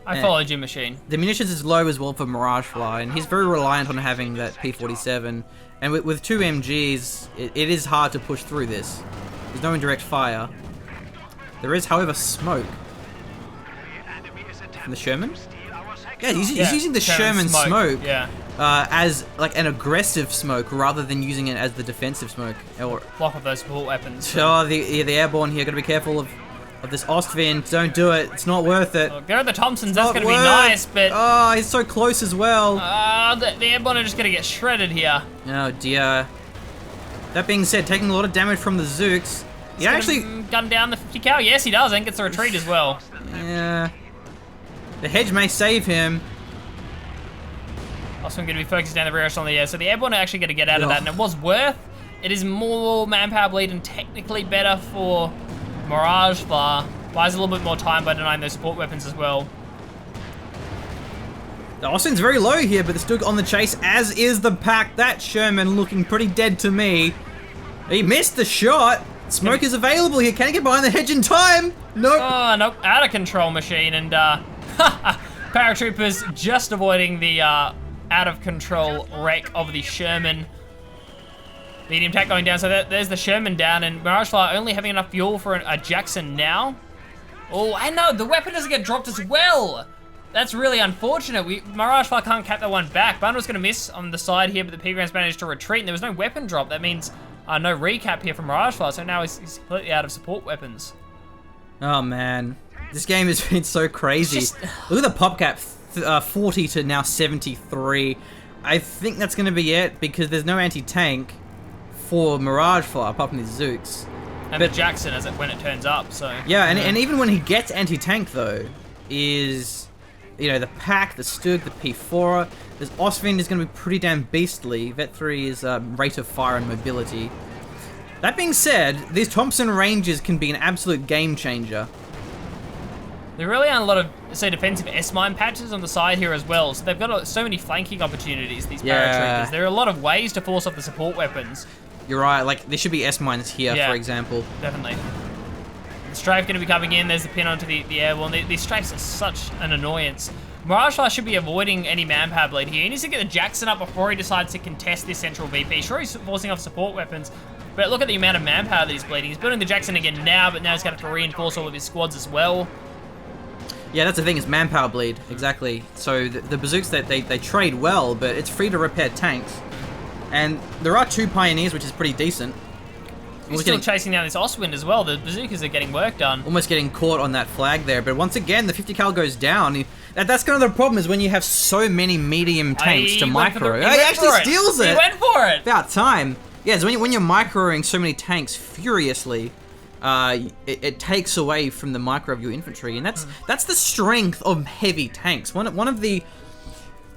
I followed you, Machine. The munitions is low as well for Miragefla, and he's very reliant on having that P-47. And with 2 MGs, it is hard to push through this. There's no indirect fire. There is, however, smoke. From the Sherman? Yeah, he's using the Sherman smoke. Yeah. As like an aggressive smoke rather than using it as the defensive smoke. Or block of those support weapons. Oh, the airborne here. Gotta be careful of this Ostwind. Don't do it. It's not worth it. Oh, go to the Thompsons. That's gonna be nice, but oh, he's so close as well. The airborne are just gonna get shredded here. Oh dear. That being said, taking a lot of damage from the Zooks. He actually gun down the 50 cal. Yes, he does, and gets a retreat as well. Yeah. The hedge may save him. Also, I'm going to be focused down the rear on the air, so the airborne are actually going to get out of that, and it was worth. It is more manpower bleed and technically better for Miragefla. Buys a little bit more time by denying those support weapons as well. The Austin's very low here, but they're still on the chase, as is the pack. That Sherman looking pretty dead to me. He missed the shot. Smoke is available here. Can he get behind the hedge in time? Nope. Oh, nope. Out of control, Machine, and paratroopers just avoiding the out of control wreck of the Sherman. Medium tank going down, so there's the Sherman down, and Miragefla only having enough fuel for a Jackson now. Oh, and no, the weapon doesn't get dropped as well. That's really unfortunate. Miragefla can't cap that one back. Bundle's going to miss on the side here, but the P-Grams managed to retreat, and there was no weapon drop. That means no recap here from Miragefla, so now he's completely out of support weapons. Oh, man. This game has been so crazy. Look at the pop cap, 40 to now 73. I think that's going to be it, because there's no anti-tank for Miragefla apart from his Zooks. And the Jackson when it turns up, so... Yeah, and even when he gets anti-tank, though, is... You know, the pack, the Stug, the P4. This Ostwind is going to be pretty damn beastly. Vet 3 is rate of fire and mobility. That being said, these Thompson ranges can be an absolute game changer. There really aren't a lot of, say, defensive S-mine patches on the side here as well, so they've got so many flanking opportunities, these paratroopers. There are a lot of ways to force off the support weapons. You're right, like, there should be S-mines here, for example. Definitely. The strafe going to be coming in, there's the pin onto the airborne. These strafes are such an annoyance. Miragefla should be avoiding any manpower bleed here. He needs to get the Jackson up before he decides to contest this central VP. Sure, he's forcing off support weapons, but look at the amount of manpower that he's bleeding. He's building the Jackson again now, but now he's going to have to reinforce all of his squads as well. Yeah, that's the thing, is manpower bleed, exactly. So the bazookas, they trade well, but it's free to repair tanks. And there are 2 Pioneers, which is pretty decent. He's still chasing down this Ostwind as well. The bazookas are getting work done. Almost getting caught on that flag there, but once again, the 50 cal goes down. That's kind of the problem, is when you have so many medium tanks to micro. He actually steals it! He went for it! About time. Yeah, so when you're microing so many tanks furiously, it takes away from the micro of your infantry, and that's the strength of heavy tanks. One of the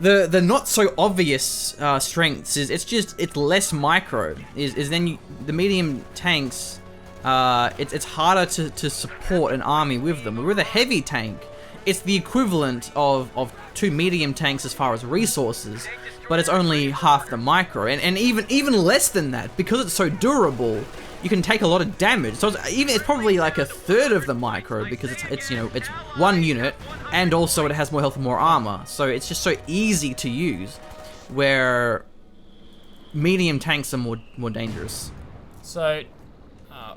not so obvious strengths is it's less micro. Is then the medium tanks, it's harder to support an army with them. With a heavy tank, it's the equivalent of 2 medium tanks as far as resources, but it's only half the micro, and even less than that, because it's so durable. You can take a lot of damage, so it's probably like a third of the micro, because it's 1 unit, and also it has more health and more armor. So it's just so easy to use, where medium tanks are more dangerous. So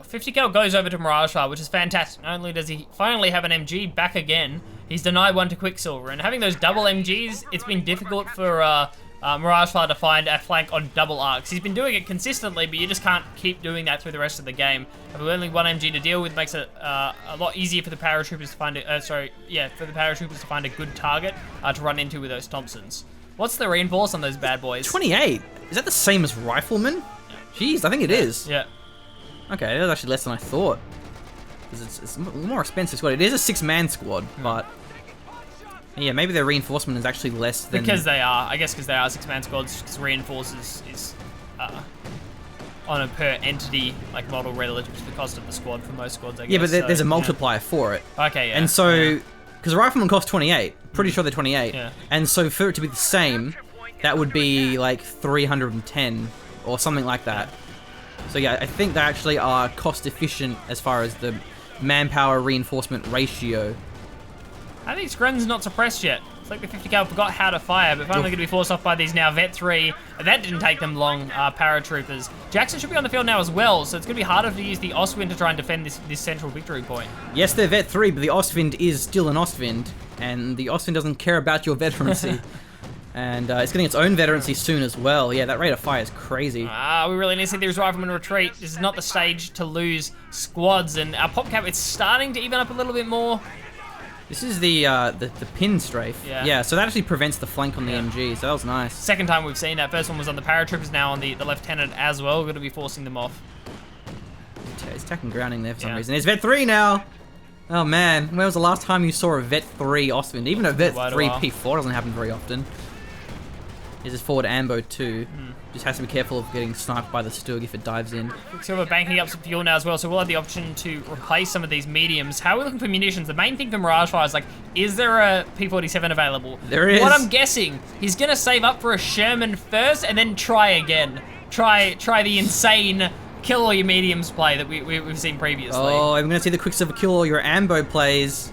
50 cal goes over to Miragefla, which is fantastic. Not only does he finally have an MG back again, he's denied one to Quicksilver, and having those double MGs, it's been difficult for Miragefla to find a flank on double arcs. He's been doing it consistently, but you just can't keep doing that through the rest of the game. Having only 1 MG to deal with makes it a lot easier for the paratroopers to find to find a good target to run into with those Thompsons. What's the reinforce on those bad boys? 28. Is that the same as riflemen? Jeez, I think it is. Yeah. Okay, that's actually less than I thought. Because it's a more expensive squad. It is a 6-man squad, but yeah, maybe their reinforcement is actually less than... Because they are. I guess because they are 6-man squads, because reinforces is on a per entity like model relative to the cost of the squad for most squads, I guess. Yeah, but there's a multiplier for it. Okay, yeah. And so, because a rifleman costs 28, pretty sure they're 28. Yeah. And so for it to be the same, that would be like 310 or something like that. So yeah, I think they actually are cost efficient as far as the manpower reinforcement ratio. I think Scren's not suppressed yet. It's like the 50 cal forgot how to fire, but finally going to be forced off by these now Vet 3. That didn't take them long, paratroopers. Jackson should be on the field now as well, so it's going to be harder to use the Ostwind to try and defend this central victory point. Yes, they're Vet 3, but the Ostwind is still an Ostwind, and the Ostwind doesn't care about your veterancy. And it's getting its own veterancy soon as well. Yeah, that rate of fire is crazy. We really need to see these riflemen retreat. This is not the stage to lose squads, and our pop cap, it's starting to even up a little bit more. This is the pin strafe. Yeah, so that actually prevents the flank on the MG, so that was nice. Second time we've seen that. First one was on the paratroopers, now on the lieutenant as well. We're going to be forcing them off. It's attacking grounding there for some reason. It's Vet 3 now! Oh man, when was the last time you saw a Vet 3 Ostwind? Even a Vet 3 P4 doesn't happen very often. This is forward ambo too. Just has to be careful of getting sniped by the Stug if it dives in. Quicksilver banking up some fuel now as well, so we'll have the option to replace some of these mediums. How are we looking for munitions? The main thing for Miragefla is like, is there a P47 available? There is. What I'm guessing, he's gonna save up for a Sherman first and then try again. Try the insane kill all your mediums play that we've seen previously. Oh, I'm gonna see the Quicksilver kill all your ambo plays.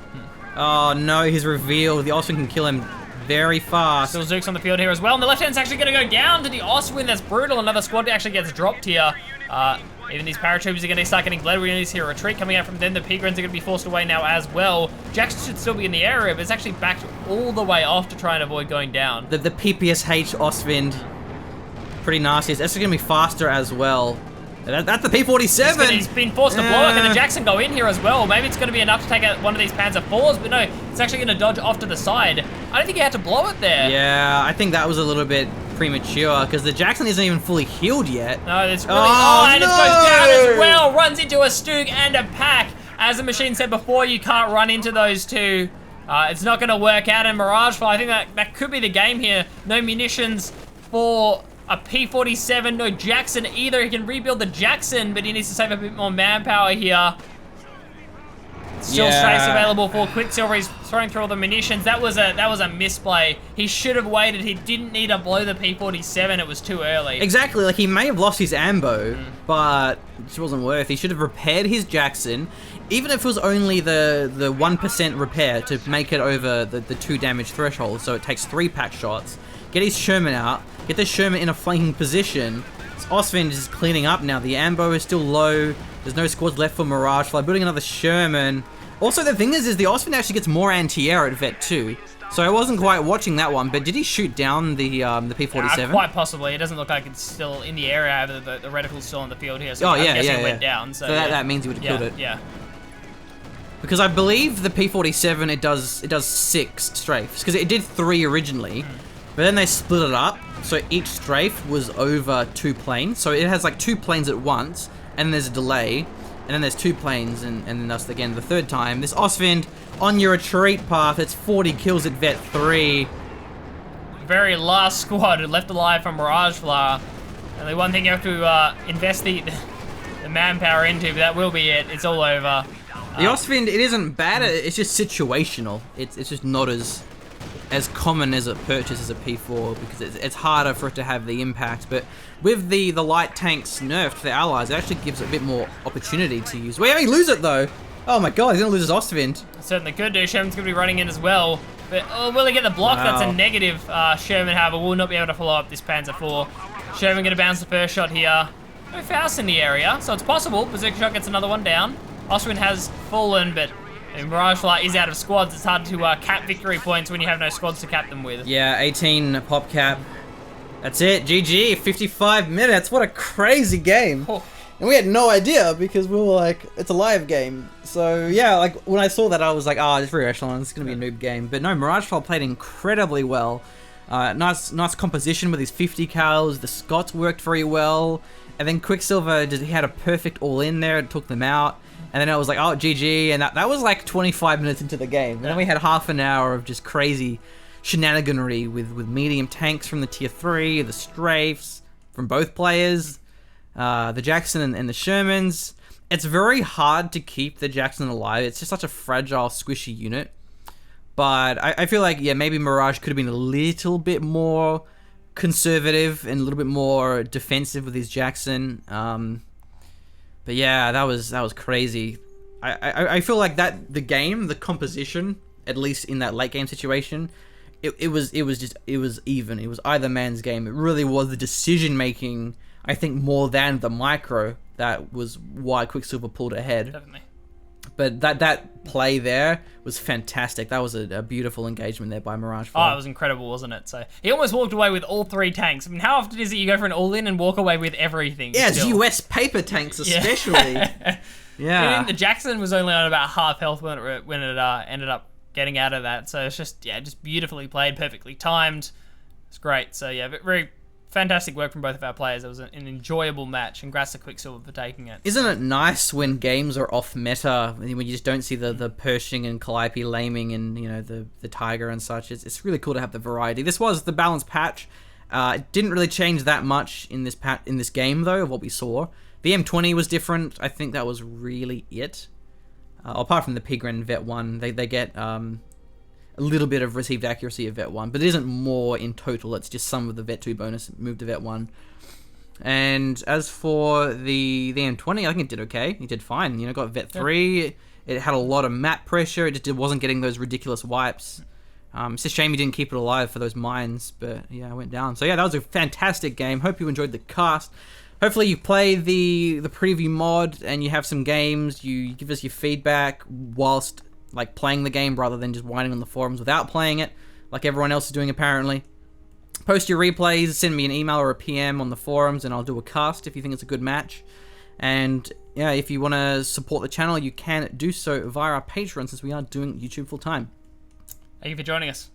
Oh no, he's revealed. The Ostwind can kill him very fast. Still Zooks on the field here as well, and the lieutenant's actually going to go down to the Ostwind. That's brutal. Another squad actually gets dropped here. Even these paratroopers are going to start getting bled. We're going to see a retreat coming out from them. The Pigrins are going to be forced away now as well. Jackson should still be in the area, but it's actually backed all the way off to try and avoid going down. The PPSH Ostwind, pretty nasty. It's actually going to be faster as well. That's the P47. He's been forced to blow it. Can the Jackson go in here as well? Maybe it's going to be enough to take out one of these Panzer IVs, but no, it's actually going to dodge off to the side. I don't think he had to blow it there. Yeah, I think that was a little bit premature, because the Jackson isn't even fully healed yet. No, it's really... and it goes down as well. Runs into a Stug and a pack. As the machine said before, you can't run into those two. It's not going to work out in Miragefla. I think that could be the game here. No munitions for a P47, no Jackson either. He can rebuild the Jackson, but he needs to save a bit more manpower here. Still strafes available for Quicksilver. He's throwing through all the munitions. That was a misplay. He should have waited. He didn't need to blow the P-47. It was too early. Exactly. Like, he may have lost his ambo, but it just wasn't worth. He should have repaired his Jackson, even if it was only the 1% repair to make it over the 2 damage threshold. So it takes 3 pack shots. Get his Sherman out. Get the Sherman in a flanking position. Osvind is cleaning up now. The ambo is still low. There's no squads left for Miragefla. Building another Sherman. Also, the thing is the Osvind actually gets more anti-air at Vet 2. So I wasn't quite watching that one, but did he shoot down the P-47? Quite possibly. It doesn't look like it's still in the area. The reticle's still in the field here. So Oh, I'm yeah, guessing yeah, it went yeah. down. So that means he would have killed it. Yeah. Because I believe the P-47, it does 6 strafes. Because it did 3 originally. But then they split it up. So each strafe was over 2 planes. So it has like 2 planes at once. And there's a delay. And then there's 2 planes, and then that's again the 3rd time. This Osvind on your retreat path, it's 40 kills at Vet 3. Very last squad left alive from Miragefla. Only one thing you have to invest the manpower into, but that will be it. It's all over. The Osvind, it isn't bad, it's just situational. It's just not as common as a purchase as a P4, because it's harder for it to have the impact. But with the light tanks nerfed for the allies, it actually gives it a bit more opportunity to use. Wait, he lose it though. Oh my god, he's gonna lose his Osvind. Certainly could do. Sherman's gonna be running in as well. But will he get the block? Wow. That's a negative. Sherman, however, will not be able to follow up this Panzer IV. Sherman gonna bounce the first shot here. No Faust in the area, so it's possible. Berserker shot gets another one down. Osvind has fallen, but Miragefla is out of squads. It's hard to cap victory points when you have no squads to cap them with. Yeah, 18 pop cap. That's it, GG, 55 minutes. What a crazy game. Oh. And we had no idea because we were like, it's a live game. So yeah, like when I saw that, I was like, oh, it's very echelon. It's gonna be a noob game. But no, Miragefla played incredibly well. Nice composition with his 50 cals. The Scots worked very well. And then Quicksilver, he had a perfect all-in there. It took them out. And then I was like, oh, GG. And that was like 25 minutes into the game. And then we had half an hour of just crazy shenaniganry with medium tanks from the tier 3, the strafes from both players, the Jackson and the Shermans. It's very hard to keep the Jackson alive. It's just such a fragile, squishy unit. But I feel like, yeah, maybe Mirage could have been a little bit more conservative and a little bit more defensive with his Jackson. But yeah, that was crazy. I feel like the game, the composition, at least in that late game situation, it was even. It was either man's game. It really was the decision making, I think, more than the micro that was why Quicksilver pulled ahead. Definitely. But that play there was fantastic. That was a beautiful engagement there by Miragefla. Oh, it was incredible, wasn't it? So he almost walked away with all 3 tanks. I mean, how often is it you go for an all-in and walk away with everything? Yeah, still? US paper tanks especially. Yeah. And the Jackson was only on about half health when it ended up getting out of that. So it's just beautifully played, perfectly timed. It's great. So yeah, very fantastic work from both of our players. It was an enjoyable match. Congrats to Quicksilver for taking it. Isn't it nice when games are off meta, when you just don't see the Pershing and Calliope laming and, you know, the Tiger and such? It's really cool to have the variety. This was the balanced patch. It didn't really change that much in this game, though, of what we saw. The M20 was different. I think that was really it. Apart from the Pigren and Vet 1, they get a little bit of received accuracy of Vet 1, but it isn't more in total. It's just some of the Vet 2 bonus moved to Vet 1. And as for the M20, I think it did okay. It did fine. You know, got Vet 3. It had a lot of map pressure. It just wasn't getting those ridiculous wipes. It's a shame you didn't keep it alive for those mines, but yeah, it went down. So yeah, that was a fantastic game. Hope you enjoyed the cast. Hopefully you play the preview mod and you have some games. You give us your feedback whilst like playing the game rather than just whining on the forums without playing it, like everyone else is doing apparently. Post your replays, send me an email or a PM on the forums, and I'll do a cast if you think it's a good match. And yeah, if you want to support the channel, you can do so via our Patreon, since we are doing YouTube full time. Thank you for joining us.